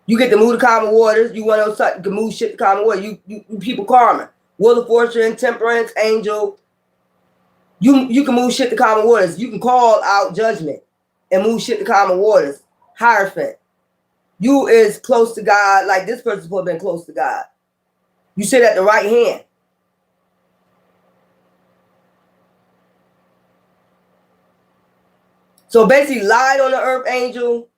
You get to move the common waters. You want to move shit to common water. You people karma. Wheel of Fortune, Temperance, Angel. You can move shit to common waters. You can call out judgment and move shit to common waters. Hierophant. You is close to God, like this person's supposed to be close to God. You sit at the right hand. So basically lied on the earth angel.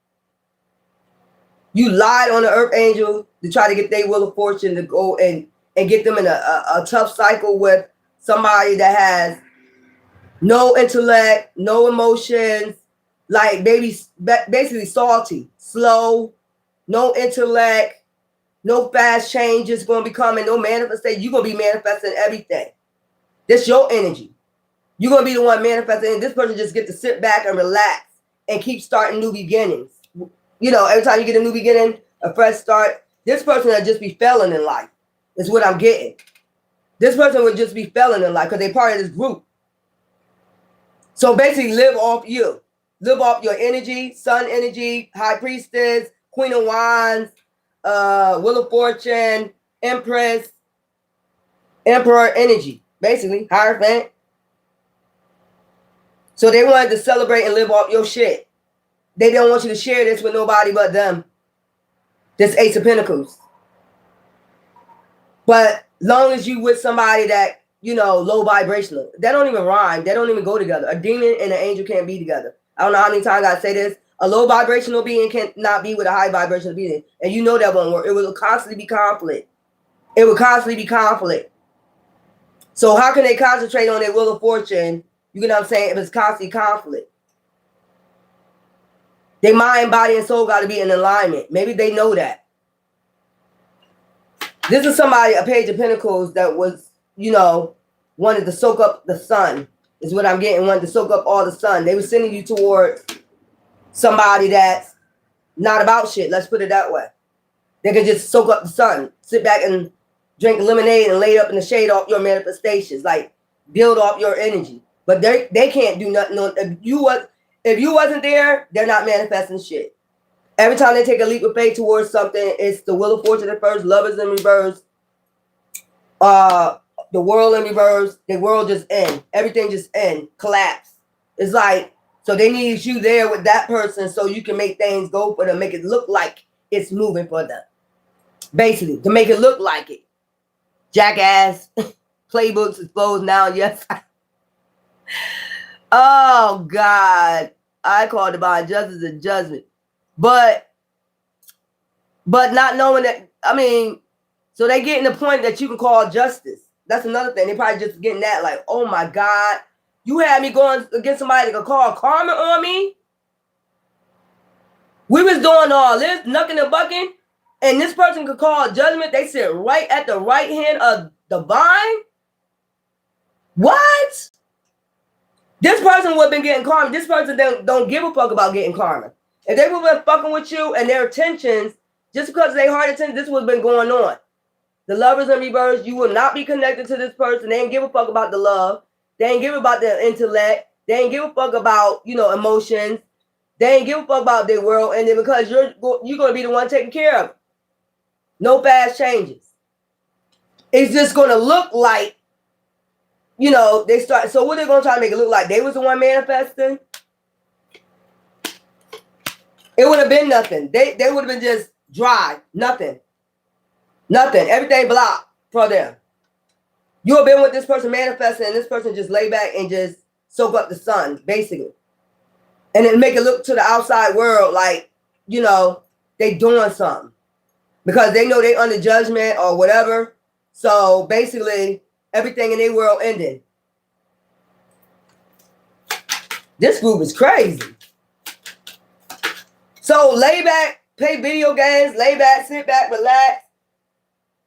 You lied on the earth angel to try to get their Wheel of Fortune to go and get them in a tough cycle with somebody that has no intellect, no emotions, like basically salty, slow, no intellect, no fast change is going to be coming, no manifestation. You're going to be manifesting everything. This your energy. You're going to be the one manifesting, and this person just get to sit back and relax and keep starting new beginnings. You know, every time you get a new beginning, a fresh start, This person would just be failing in life, is what I'm getting. This person would just be failing in life because they're part of this group. So basically live off you. Live off your energy, sun energy, high priestess, queen of wands, wheel of fortune, empress, emperor energy. Basically, Hierophant. So they wanted to celebrate and live off your shit. They don't want you to share this with nobody but them. This Ace of Pentacles. But long as you with somebody that, you know, low vibrational. That don't even rhyme. They don't even go together. A demon and an angel can't be together. I don't know how many times I say this. A low vibrational being cannot be with a high vibrational being. And you know that won't work. It will constantly be conflict. It will constantly be conflict. So how can they concentrate on their wheel of fortune? You get what I'm saying? If it's constantly conflict. Their mind, body, and soul got to be in alignment. Maybe they know that. This is somebody, a page of pentacles that was, you know, wanted to soak up the sun. Is what I'm getting. Wanted to soak up all the sun. They were sending you towards somebody that's not about shit. Let's put it that way. They can just soak up the sun. Sit back and drink lemonade and lay up in the shade off your manifestations. Like, build off your energy. But they can't do nothing. If you wasn't there, they're not manifesting shit. Every time they take a leap of faith towards something, it's the wheel of fortune at first, lovers in reverse, the world in reverse, the world just end. Everything just end, collapse. It's like, so they need you there with that person so you can make things go for them, make it look like it's moving for them. Basically, to make it look like it. Jackass, playbooks exposed now, yes. Oh, God. I call divine justice and judgment. But not knowing that, I mean, so they getting the point that you can call justice. That's another thing. They probably just getting that like, oh my God, you had me going against somebody that could call karma on me. We was doing all this, knucking and bucking, and this person could call judgment. They sit right at the right hand of divine. What? This person would have been getting karma. This person don't give a fuck about getting karma. If they would have been fucking with you and their intentions, just because they heart intentions, this would have been going on. The lovers in reverse, you will not be connected to this person. They ain't give a fuck about the love. They ain't give a about the intellect. They ain't give a fuck about, you know, emotions. They ain't give a fuck about their world. And then because you're going to be the one taking care of it. No fast changes. It's just going to look like, you know, they start. So what they're going to try to make it look like? They was the one manifesting. It would have been nothing. They would have been just dry. Nothing. Nothing. Everything blocked for them. You have been with this person manifesting and this person just lay back and just soak up the sun, basically. And then make it look to the outside world like, you know, they doing something. Because they know they under judgment or whatever. So basically, everything in their world ended. This group is crazy. So lay back, play video games, lay back, sit back, relax.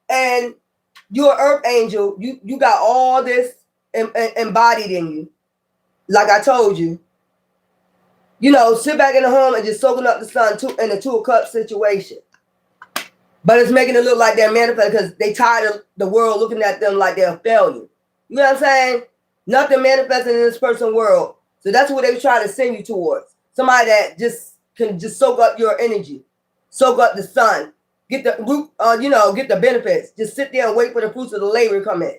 And you're an earth angel. You got all this embodied in you. Like I told you. You know, sit back in the home and just soaking up the sun in a 2 of Cups situation. But it's making it look like they're manifesting because they tired of the world looking at them like they're a failure. You know what I'm saying? Nothing manifesting in this person's world. So that's what they were trying to send you towards. Somebody that just can just soak up your energy. Soak up the sun. Get the root, you know, get the benefits. Just sit there and wait for the fruits of the labor to come in.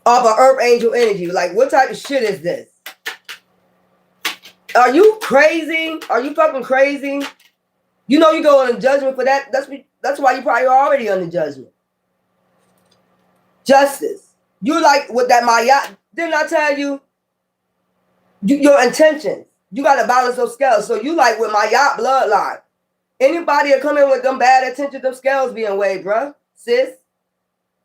Off of earth angel energy. Like, what type of shit is this? Are you crazy? Are you fucking crazy? You know you go on a judgment for that. That's why you probably already on the judgment. Justice. You like with that Maya. Didn't I tell you? Your intentions. You got to balance those scales. So you like with Maya bloodline. Anybody that come in with them bad intentions, them scales being weighed, bruh, sis.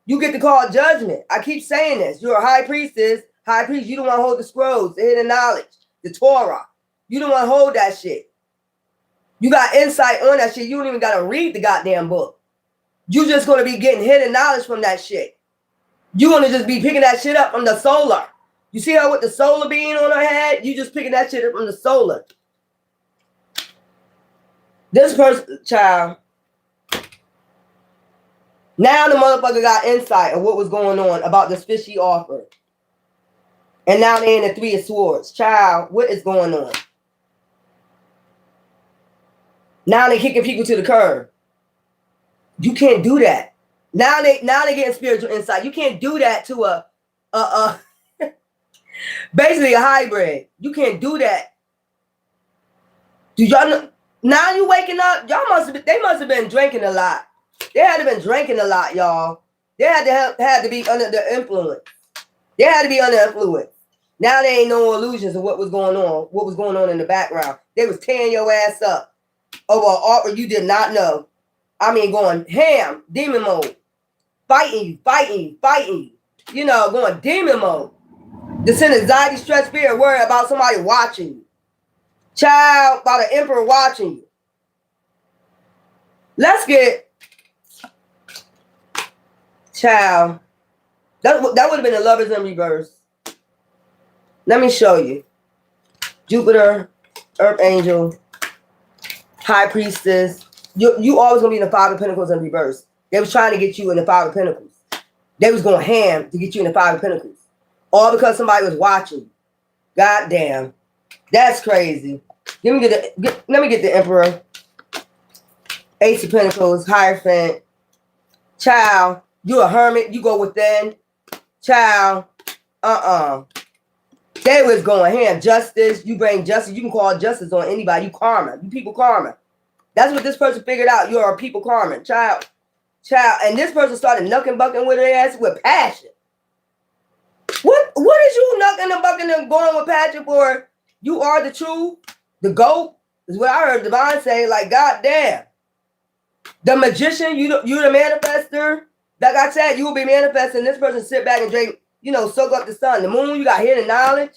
You get to call judgment. I keep saying this. You're a high priestess. High priest, you don't want to hold the scrolls, the hidden knowledge, the Torah. You don't want to hold that shit. You got insight on that shit. You don't even got to read the goddamn book. You just going to be getting hidden knowledge from that shit. You're going to just be picking that shit up from the solar. You see her with the solar being on her head? You just picking that shit up from the solar. This person, child, Now the motherfucker got insight of what was going on about this fishy offer. And now they're in the Three of Swords. Child, what is going on? Now they're kicking people to the curb. You can't do that. Now they getting spiritual insight. You can't do that to a basically a hybrid. You can't do that. Do y'all know? Now you waking up? They must have been drinking a lot. They had to been drinking a lot, y'all. They had to be under the influence. They had to be under influence. Now there ain't no illusions of what was going on in the background. They was tearing your ass up over an offer you did not know. I mean, going ham, demon mode. Fighting you. You know, going demon mode. To send anxiety, stress, fear, worry about somebody watching you. Child, about an emperor watching you. Let's get... Child. That would have been the Lovers in reverse. Let me show you. Jupiter, Earth Angel, High Priestess. You always gonna be in the Five of Pentacles in reverse. They was trying to get you in the Five of Pentacles. They was going ham to get you in the Five of Pentacles. All because somebody was watching. God damn. That's crazy. Let me get the Emperor. Ace of Pentacles, Hierophant. Child, you a hermit. You go within. Child, They was going ham. Justice. You bring justice. You can call justice on anybody. You karma. You people karma. That's what this person figured out. You are a people karma. Child. And this person started knucking bucking with their ass with passion. What is you knucking and bucking and going with passion for? You are the truth. The GOAT is what I heard Divine say. Like, God damn. The magician, you the manifester. Like I said, you will be manifesting. This person sit back and drink, soak up the sun. The moon, you got hidden knowledge.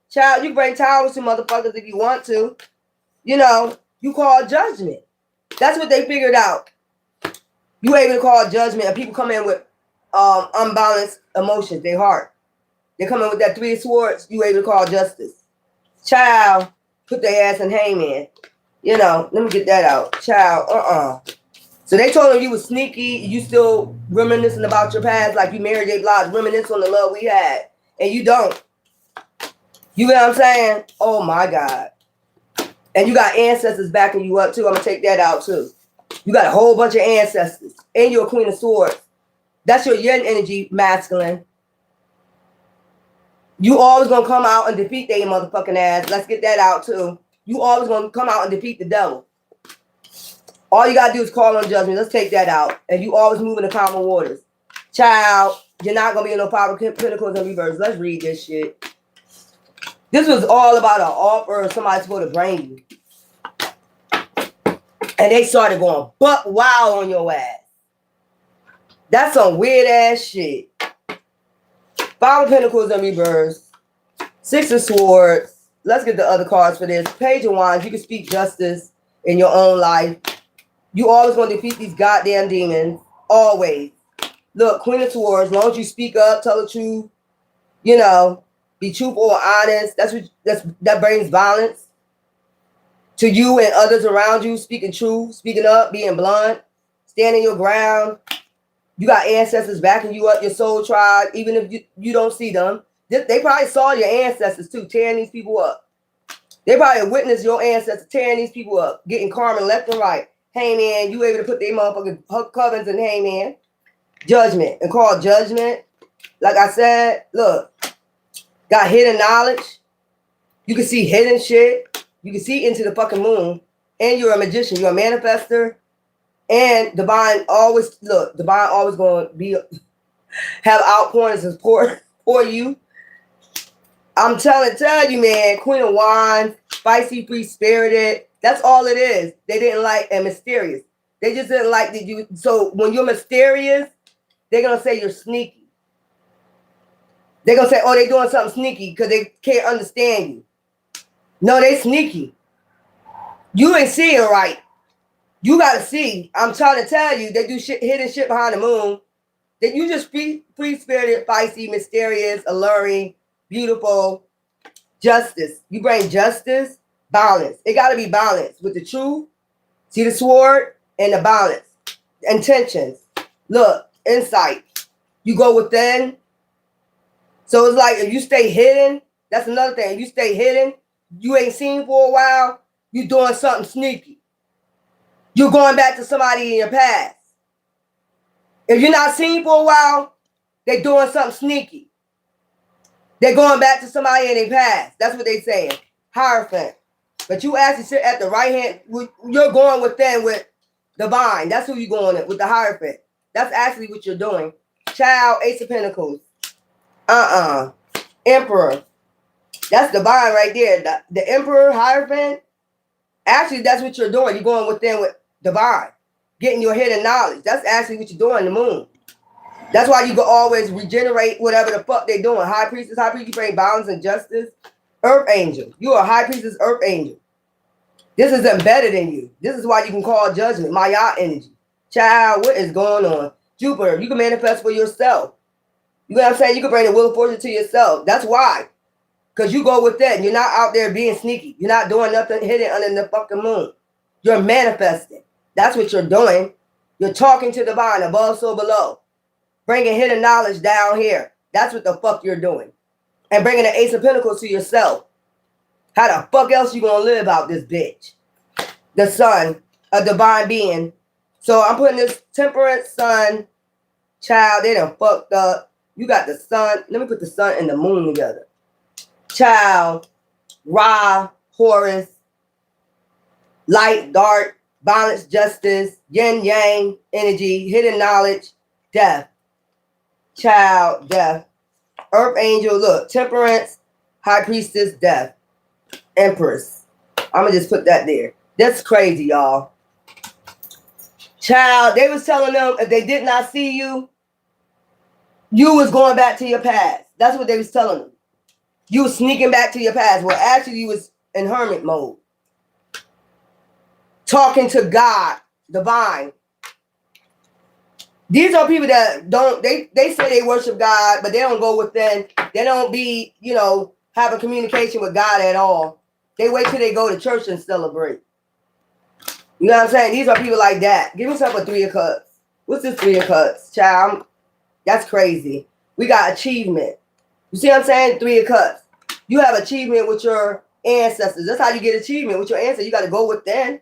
Child, you bring towers to motherfuckers if you want to. You call judgment. That's what they figured out. You able to call judgment, and people come in with unbalanced emotions, their heart. They come in with that Three of Swords, you able to call justice. Child, put their ass in hangman. Let me get that out. Child, So they told him you was sneaky, you still reminiscing about your past, like you Mary J. Blige, reminisce on the love we had. And you don't. You know what I'm saying? Oh my God. And you got ancestors backing you up too. I'm going to take that out too. You got a whole bunch of ancestors. And you're a Queen of Swords. That's your yin energy, masculine. You always going to come out and defeat their motherfucking ass. Let's get that out too. You always going to come out and defeat the devil. All you got to do is call on judgment. Let's take that out. And you always move in the calm waters. Child, you're not going to be in no Five of Pentacles in reverse. Let's read this shit. This was all about an offer somebody's supposed to bring you. And they started going buck wild on your ass. That's some weird ass shit. Five of Pentacles in reverse. Six of Swords. Let's get the other cards for this. Page of Wands. You can speak justice in your own life. You always going to defeat these goddamn demons. Always. Look, Queen of Swords. As long as you speak up, tell the truth. Be truthful or honest. That brings balance to you and others around you. Speaking truth, speaking up, being blunt, standing your ground. You got ancestors backing you up, your soul tribe, even if you don't see them. They probably saw your ancestors too, tearing these people up. They probably witnessed your ancestors tearing these people up, getting karma left and right. Hey man, you able to put their motherfucking covens in hey man. Judgment and call judgment. Like I said, look, got hidden knowledge. You can see hidden shit. You can see into the fucking moon. And you're a magician. You're a manifester. And divine always going to have outpourings and pour you. I'm telling you, man, Queen of Wands, spicy, free-spirited. That's all it is. They didn't like, and mysterious. They just didn't like that you. So when you're mysterious, they're going to say you're sneaky. They're going to say, oh, they're doing something sneaky because they can't understand you. No, they sneaky. You ain't seeing right. You got to see. I'm trying to tell you, they do shit, hidden shit behind the moon. That you just free-spirited, feisty, mysterious, alluring, beautiful, justice. You bring justice, balance. It got to be balanced with the truth. See the sword and the balance. Intentions. Look, insight. You go within. So it's like if you stay hidden, that's another thing. If you stay hidden, you ain't seen for a while, you doing something sneaky. You're going back to somebody in your past. If you're not seen for a while, they're doing something sneaky. They're going back to somebody in their past. That's what they're saying. Hierophant. But you actually sit at the right hand. You're going within with divine. That's who you're going with the Hierophant. That's actually what you're doing. Child, Ace of Pentacles. Emperor. That's divine right there. The Emperor, Hierophant. Actually, that's what you're doing. You're going within with divine. Getting your hidden knowledge. That's actually what you're doing, the moon. That's why you can always regenerate whatever the fuck they're doing. High priestess, you bring balance and justice. Earth angel. You are a high priestess, earth angel. This is embedded in you. This is why you can call judgment. Maya energy. Child, what is going on? Jupiter, you can manifest for yourself. You know what I'm saying? You can bring the wheel of fortune to yourself. That's why. Because you go with that. You're not out there being sneaky. You're not doing nothing hidden under the fucking moon. You're manifesting. That's what you're doing. You're talking to divine, above, so below. Bringing hidden knowledge down here. That's what the fuck you're doing. And bringing the Ace of Pentacles to yourself. How the fuck else you gonna live out this bitch? The sun, a divine being. So I'm putting this temperance sun. Child, they done fucked up. You got the sun. Let me put the sun and the moon together. Child, Ra, Horus, light, dark, balance, justice, yin, yang, energy, hidden knowledge, death. Child, death. Earth angel, look, temperance, high priestess, death. Empress. I'm going to just put that there. That's crazy, y'all. Child, they was telling them if they did not see you, you was going back to your past. That's what they was telling them. You was sneaking back to your past. Well, actually, you was in hermit mode. Talking to God, divine. These are people that don't, they say they worship God, but they don't go within. They don't be, have a communication with God at all. They wait till they go to church and celebrate. You know what I'm saying? These are people like that. Give me some a 3 of cups. What's this 3 of cups? Child, that's crazy. We got achievement. You see what I'm saying? 3 of cups. You have achievement with your ancestors. That's how you get achievement with your ancestors. You got to go within.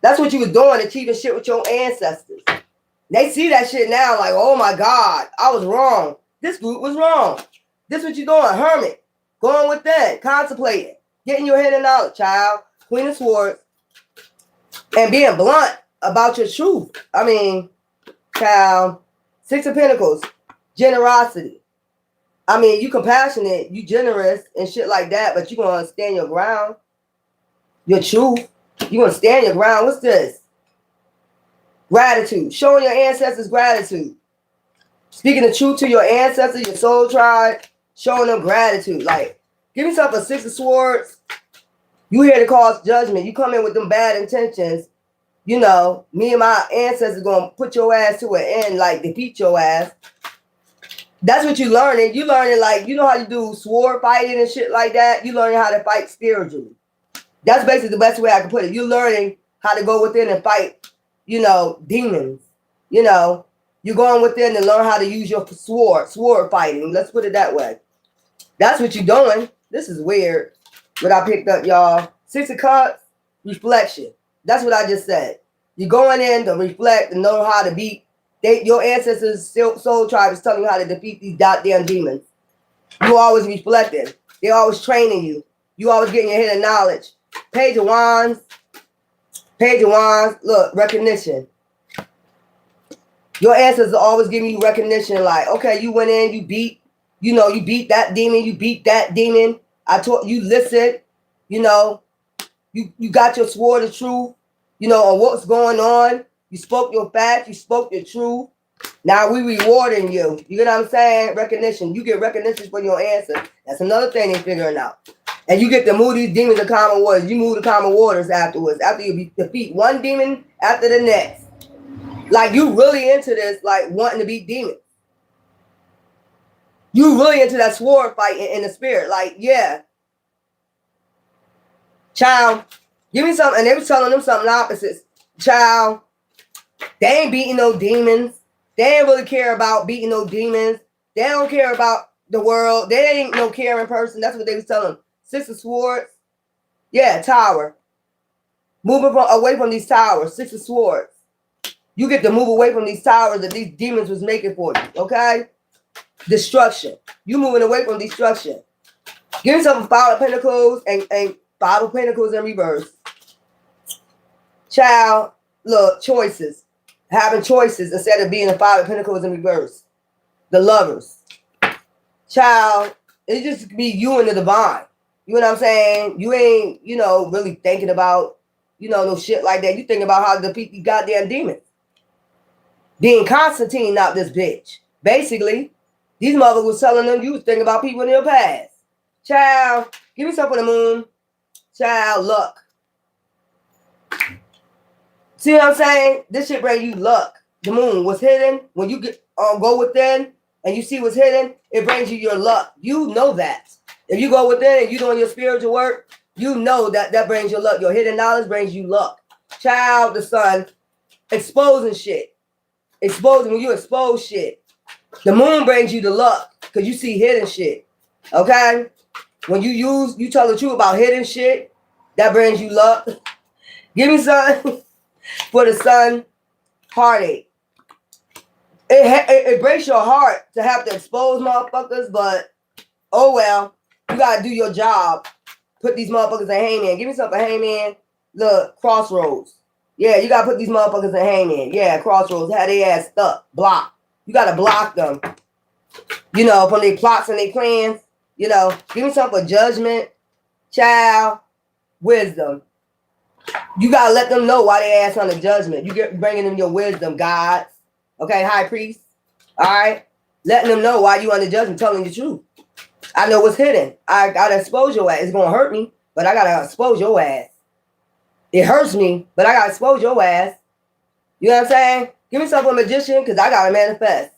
That's what you was doing, achieving shit with your ancestors. They see that shit now like, oh my God, I was wrong. This group was wrong. This what you doing, hermit. Going within, contemplating, getting your hidden knowledge, child. Queen of Swords. And being blunt about your truth. I mean, child. 6 of Pentacles. Generosity. I mean, you compassionate, you generous and shit like that, but you gonna stand your ground. Your truth. You gonna stand your ground. What's this? Gratitude. Showing your ancestors gratitude. Speaking the truth to your ancestors, your soul tribe, showing them gratitude. Like, give yourself a 6 of Swords. You here to cause judgment. You come in with them bad intentions. Me and my ancestors gonna put your ass to an end, like defeat your ass. That's what you learning. You learning like, you know how you do sword fighting and shit like that? You learning how to fight spiritually. That's basically the best way I can put it. You learning how to go within and fight, demons. You're going within and learn how to use your sword fighting. Let's put it that way. That's what you're doing. This is weird. What I picked up, y'all. 6 of Cups, reflection. That's what I just said. You're going in to reflect and know how to beat. Your ancestors' soul tribe is telling you how to defeat these goddamn demons. You always reflecting. They're always training you. You always getting your hidden knowledge. Page of Wands. Page of Wands. Look, recognition. Your ancestors are always giving you recognition. Like, okay, you went in, you beat that demon. You beat that demon. I taught you, listen. You got your sword of truth. On what's going on. You spoke your facts. You spoke your truth. Now we rewarding you. You get what I'm saying? Recognition. You get recognition from your ancestors. That's another thing they're figuring out. And you get to move these demons to common waters. You move to common waters afterwards. After you defeat one demon after the next. Like, you really into this, like, wanting to beat demons. You really into that sword fight in the spirit. Like, yeah. Child, give me something. And they was telling them something opposites. Child, they ain't beating no demons. They ain't really care about beating no demons. They don't care about the world. They ain't no caring person. That's what they was telling them. Six of Swords. Yeah, Tower. Moving away from these towers. Six of Swords. You get to move away from these towers that these demons was making for you. Okay? Destruction. You moving away from destruction. Give yourself a Five of Pentacles and Five of Pentacles in reverse. Child, look, choices. Having choices instead of being a Five of Pentacles in reverse. The Lovers. Child, it just be you and the divine. You know what I'm saying? You ain't, really thinking about, no shit like that. You thinking about how to defeat these goddamn demons. Being Constantine, not this bitch. Basically, these mothers was telling them you was thinking about people in your past. Child, give me something for the moon. Child, luck. See what I'm saying? This shit bring you luck. The moon was hidden. When you get go within and you see what's hidden, it brings you your luck. You know that. If you go within and you doing your spiritual work, you know that brings your luck. Your hidden knowledge brings you luck. Child, the sun, exposing shit. When you expose shit. The moon brings you the luck because you see hidden shit. Okay? When you tell the truth about hidden shit, that brings you luck. Give me something for the sun, heartache. It breaks your heart to have to expose motherfuckers, but oh well, you gotta do your job. Put these motherfuckers in hangman. Give me something, hangman. Look, crossroads. Yeah, you gotta put these motherfuckers in hangman. Yeah, crossroads. Have their ass stuck, blocked. You gotta block them. From their plots and their plans. Give me something for judgment, child, wisdom. You gotta let them know why they ask on the judgment. You get bringing them your wisdom, gods. Okay, high priest. All right, letting them know why you on the judgment, telling the truth. I know what's hidden. I gotta expose your ass. It's gonna hurt me, but I gotta expose your ass. It hurts me, but I gotta expose your ass. You know what I'm saying? Give me something for magician, because I gotta manifest.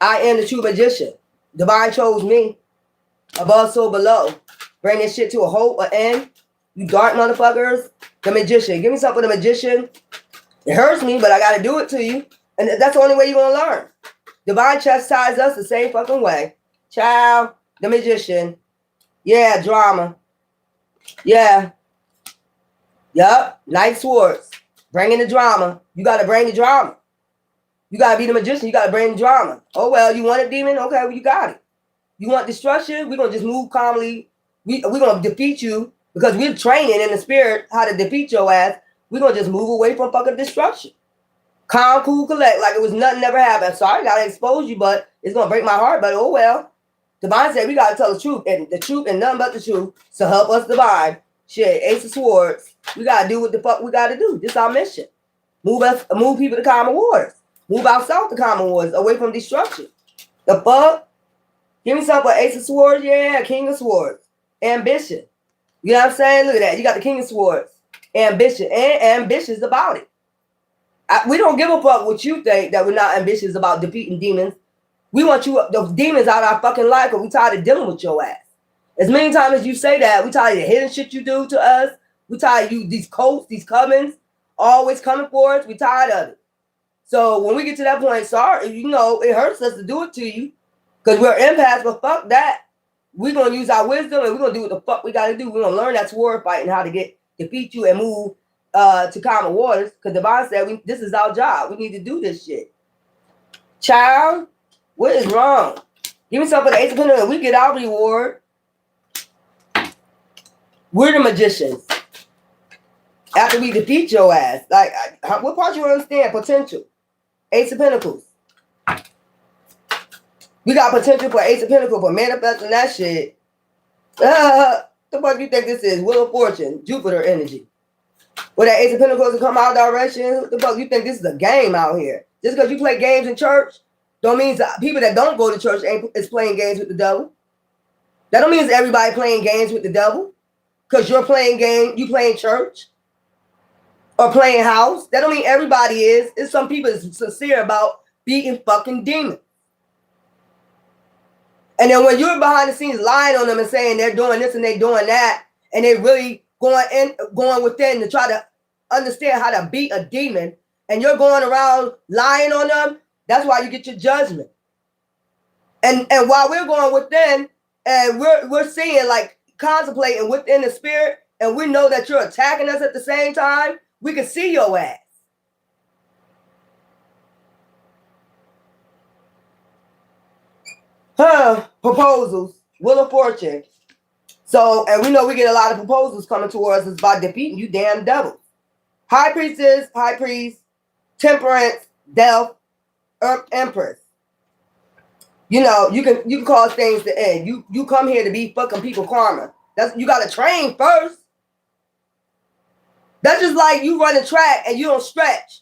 I am the true magician. Divine chose me. Above, so below. Bring this shit to a hope, an end. You dark motherfuckers. The magician. Give me something for the magician. It hurts me, but I gotta do it to you. And that's the only way you're gonna learn. Divine chastise us the same fucking way. Child, the magician. Yeah, drama. Yeah. Yup. Knight swords. Bringing the drama. You gotta bring the drama. You gotta be the magician. You gotta bring the drama. Oh well, you want a demon? Okay, well you got it. You want destruction? We're gonna just move calmly. We're gonna defeat you because we're training in the spirit how to defeat your ass. We're gonna just move away from fucking destruction. Calm, cool, collect, like it was nothing ever happened. Sorry, I gotta expose you, but it's gonna break my heart. But oh well. Divine said we gotta tell the truth and nothing but the truth. So help us, divine. Shit, Ace of Swords. We gotta do what the fuck we gotta do. This is our mission. Move people to common waters. Move out south to common waters, away from destruction. The fuck? Give me something for Ace of Swords, yeah, King of Swords. Ambition. You know what I'm saying? Look at that. You got the King of Swords. Ambition. And ambitious about it. We don't give a fuck what you think that we're not ambitious about defeating demons. We want you, the demons out of our fucking life, because we tired of dealing with your ass. As many times as you say that, we tired of the hidden shit you do to us. We tired of you, these cults, these covens, always coming for us. We tired of it. So when we get to that point, sorry, it hurts us to do it to you. Because we're empaths, but fuck that. We're going to use our wisdom and we're going to do what the fuck we got to do. We're going to learn that sword fight and how to defeat you and move to common waters. Because Divine said, this is our job. We need to do this shit. Child, what is wrong? Give me something for the Ace of Pentacles and we get our reward. We're the magicians. After we defeat your ass. Like, what part you understand? Potential. Ace of Pentacles. We got potential for Ace of Pentacles for manifesting that shit. The fuck you think this is? Wheel of Fortune, Jupiter energy. Where that Ace of Pentacles will come out direction. What the fuck you think this is a game out here? Just because you play games in church, don't mean that people that don't go to church is playing games with the devil. That don't mean it's everybody playing games with the devil. Because you're playing you playing church or playing house. That don't mean everybody is. It's some people that's sincere about beating fucking demons. And then when you're behind the scenes lying on them and saying they're doing this and they're doing that, and they're really going within to try to understand how to beat a demon, and you're going around lying on them, That's why you get your judgment. And while we're going within, and we're seeing, like, contemplating within the spirit, and we know that you're attacking us at the same time, we can see your ass. Proposals, Wheel of Fortune. So, and we know we get a lot of proposals coming towards us by defeating you damn devils. High Priestess, High Priest, Temperance, Death, Empress. You know, you can cause things to end. You come here to be fucking people karma. You gotta train first. That's just like you run a track and you don't stretch.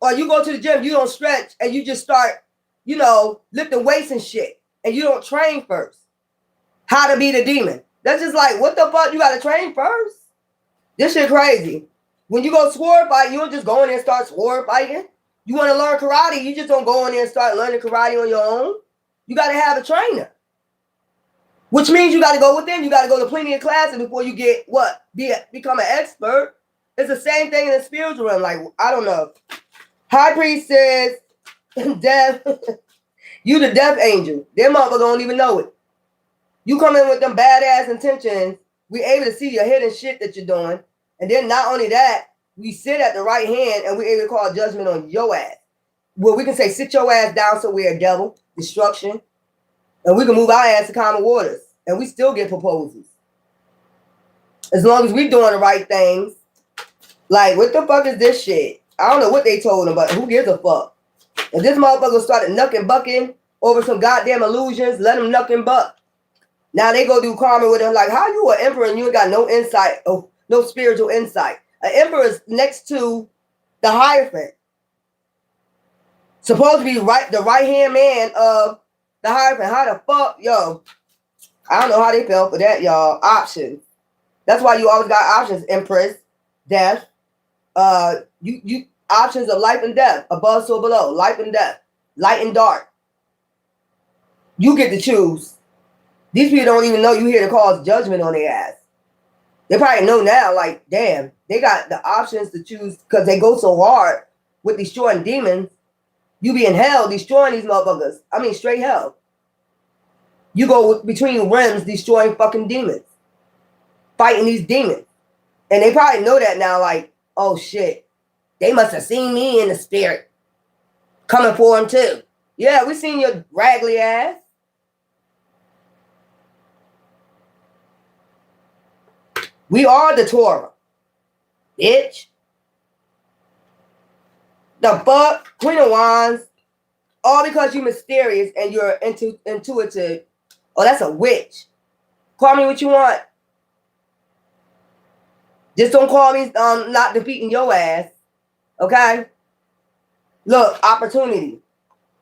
Or you go to the gym, you don't stretch, and you just start, you know, lifting weights and shit. And you don't train first. How to beat a demon. That's just like, what the fuck? You gotta train first? This shit crazy. When you go sword fight, you don't just go in there and start sword fighting. You want to learn karate, you just don't go in there and start learning karate on your own. You got to have a trainer. Which means you got to go within. You got to go to plenty of classes before you get what? Become an expert. It's the same thing in the spiritual realm. Like, I don't know. High Priest says, death. You the death angel. Them motherfuckers don't even know it. You come in with them badass intentions. We able to see your hidden shit that you're doing. And then not only that, we sit at the right hand and we're able to call judgment on your ass. Well, we can say, sit your ass down somewhere, devil. Destruction. And we can move our ass to common waters. And we still get proposals. As long as we doing the right things. Like, what the fuck is this shit? I don't know what they told him, but who gives a fuck? If this motherfucker started knucking bucking over some goddamn illusions, let him knuck and buck. Now they go do karma with him. Like, how you an emperor and you ain't got no insight, no spiritual insight? An emperor is next to the Hierophant. Supposed to be the right hand man of the Hierophant. How the fuck, yo? I don't know how they felt for that, y'all. Options. That's why you always got options. Empress, death. You options of life and death. Above or below. Life and death. Light and dark. You get to choose. These people don't even know you here to cause judgment on their ass. They probably know now, like, damn, they got the options to choose because they go so hard with destroying demons. You be in hell destroying these motherfuckers. I mean, straight hell. You go between realms destroying fucking demons. Fighting these demons. And they probably know that now, like, oh shit. They must have seen me in the spirit. Coming for them too. Yeah, we seen your raggedy ass. We are the Torah. Bitch. The fuck? Queen of Wands. All because you're mysterious and you're intuitive. Oh, that's a witch. Call me what you want. Just don't call me not defeating your ass. Okay? Look, opportunity.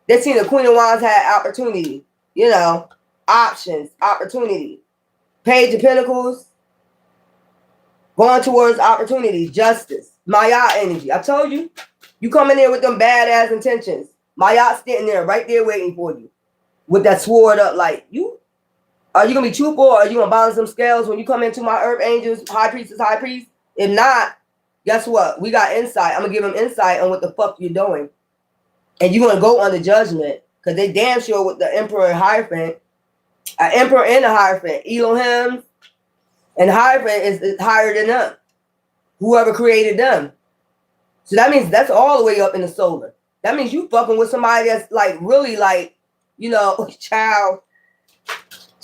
They seen the Queen of Wands had opportunity. You know, options, opportunity. Page of Pentacles. Going towards opportunity, justice. Maya energy. I told you. You come in there with them badass intentions. Maya standing there right there waiting for you. With that sword up like, are you going to be truthful or are you going to balance some scales when you come into my Earth Angels, High Priestess, High Priest? If not, guess what? We got insight. I'm going to give them insight on what the fuck you're doing. And you're going to go under judgment. Because they damn sure with the Emperor and Hierophant. An Emperor and a Hierophant. Elohim and Hierophant is higher than them. Whoever created them. So that means that's all the way up in the solar. That means you fucking with somebody that's like really like, you know, child,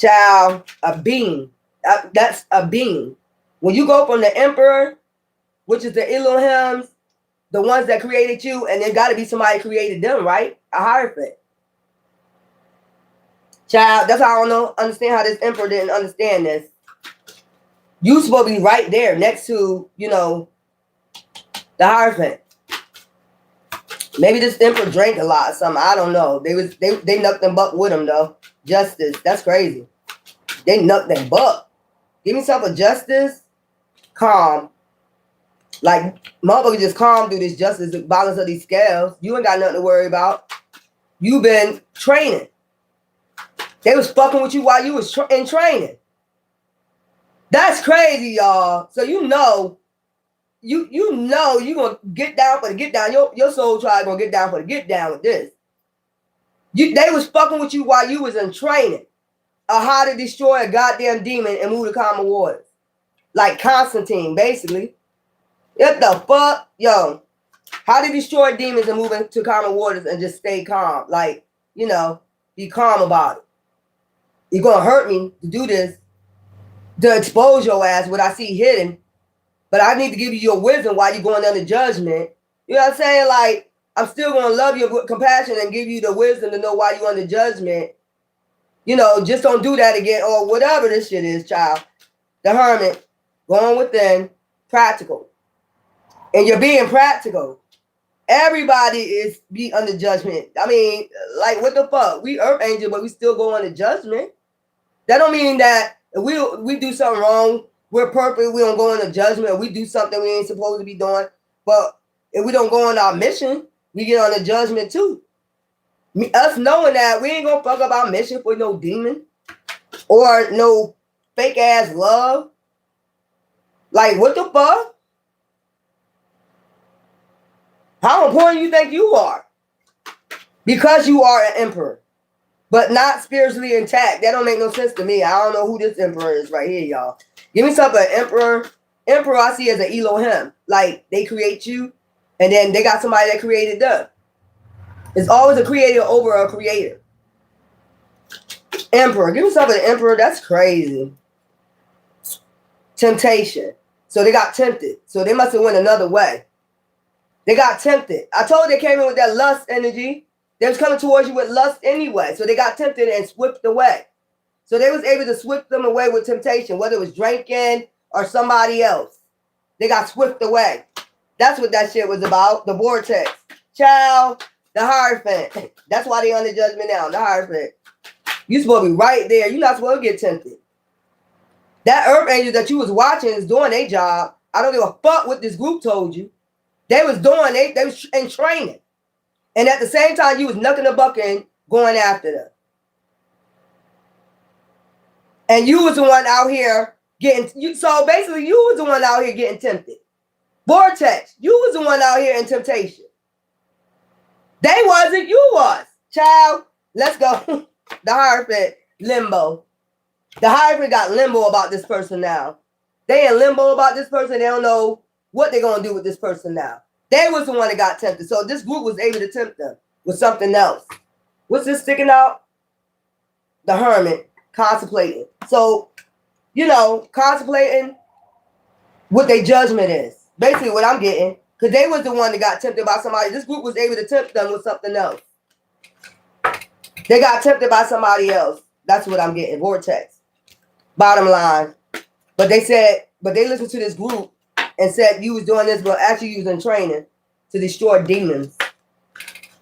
a being. That's a being. When you go from the Emperor, which is the Elohims, the ones that created you, and there got to be somebody created them, right? A Hierophant. Child, that's how I don't understand how this Emperor didn't understand this. You supposed to be right there next to, you know, the Hierophant. Maybe this Emperor drank a lot or something. I don't know. They knucked them buck with him though. Justice. That's crazy. They knucked them buck. Give me some of justice. Calm. Like, motherfucker just calm through this justice, the balance of these scales. You ain't got nothing to worry about. You been training. They was fucking with you while you was in training. That's crazy, y'all. So you know you know you gonna get down for the get down. Your soul tribe gonna get down for the get down with this. They was fucking with you while you was in training of how to destroy a goddamn demon and move to calmer waters. Like Constantine, basically. What the fuck? Yo, how to destroy demons and move into calmer waters and just stay calm. Like, you know, be calm about it. You're going to hurt me to do this, to expose your ass, what I see hidden. But I need to give you your wisdom while you're going under judgment. You know what I'm saying? Like, I'm still going to love you with compassion and give you the wisdom to know why you're under judgment. You know, just don't do that again or whatever this shit is, child. The Hermit, going within, practical. And you're being practical. Everybody is be under judgment. I mean, like, what the fuck? We earth angel, but we still go under judgment. That don't mean that if we do something wrong, we're perfect, we don't go into judgment, we do something we ain't supposed to be doing. But if we don't go on our mission, we get on the judgment too. Us knowing that we ain't gonna fuck up our mission for no demon or no fake ass love. Like, what the fuck? How important you think you are? Because you are an emperor, but not spiritually intact. That don't make no sense to me. I don't know who this emperor is right here, y'all. Give me something, emperor. Emperor I see as an Elohim. Like, they create you, and then they got somebody that created them. It's always a creator over a creator. Emperor. Give me something, emperor. That's crazy. Temptation. So they got tempted. So they must have went another way. They got tempted. I told you they came in with that lust energy. They was coming towards you with lust anyway. So they got tempted and swept away. So they was able to sweep them away with temptation, whether it was drinking or somebody else. They got swept away. That's what that shit was about. The vortex. Child, the Hierophant. That's why they under judgment now. The Hierophant. You supposed to be right there. You're not supposed to get tempted. That earth angel that you was watching is doing their job. I don't give a fuck what this group told you. They was doing, they was in training. And at the same time, you was knucking the bucking going after them. And you was the one out here getting, so basically you was the one out here getting tempted. Vortex, you was the one out here in temptation. They wasn't, you was. Child, let's go. The Hierophant, limbo. The Hierophant got limbo about this person now. They in limbo about this person. They don't know what they're going to do with this person now. They was the one that got tempted. So this group was able to tempt them with something else. What's this sticking out? The Hermit, contemplating. So, you know, contemplating what their judgment is. Basically what I'm getting. Because they was the one that got tempted by somebody. This group was able to tempt them with something else. They got tempted by somebody else. That's what I'm getting. Vortex. Bottom line. But they said, but they listened to this group and said you was doing this, but actually you was in training to destroy demons.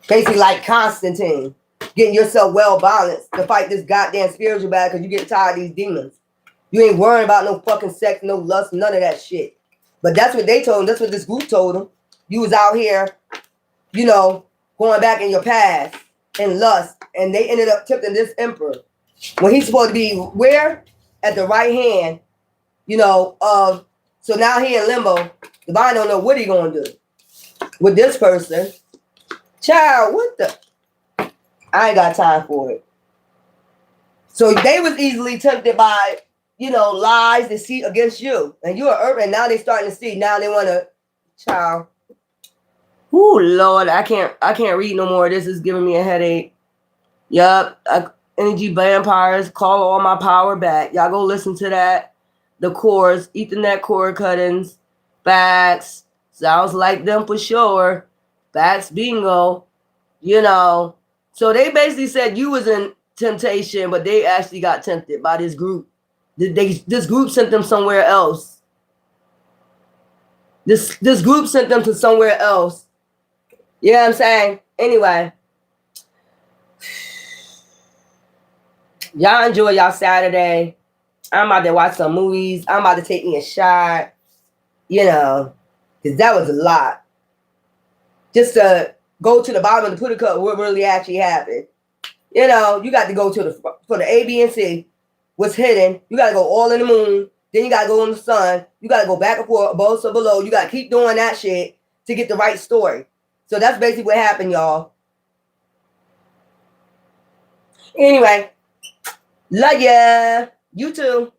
Basically like Constantine. Getting yourself well balanced to fight this goddamn spiritual battle because you get tired of these demons. You ain't worrying about no fucking sex, no lust, none of that shit. But that's what they told him. That's what this group told him. You was out here, you know, going back in your past in lust. And they ended up tempting this emperor. When he's supposed to be where? At the right hand, you know, of, so now he in limbo. The divine don't know what he gonna do with this person. Child, what the? I ain't got time for it. So they was easily tempted by, you know, lies, deceit against you. And you're urban. And now they starting to see. Now they want to, child. Oh Lord, I can't read no more. This is giving me a headache. Yup. Energy vampires, call all my power back. Y'all go listen to that. The cords, Ethernet cord cuttings, facts. Sounds like them for sure. Facts bingo. You know. So they basically said you was in temptation, but they actually got tempted by this group. This group sent them somewhere else. This group sent them to somewhere else. You know what I'm saying? Anyway. Y'all enjoy y'all Saturday. I'm about to watch some movies. I'm about to take me a shot. You know, because that was a lot. Just to go to the bottom of the pudding cup, what really actually happened. You know, you got to go to for the A, B, and C, what's hidden. You got to go all in the moon. Then you got to go in the sun. You got to go back and forth, above or below. You got to keep doing that shit to get the right story. So that's basically what happened, y'all. Anyway, love ya. You too.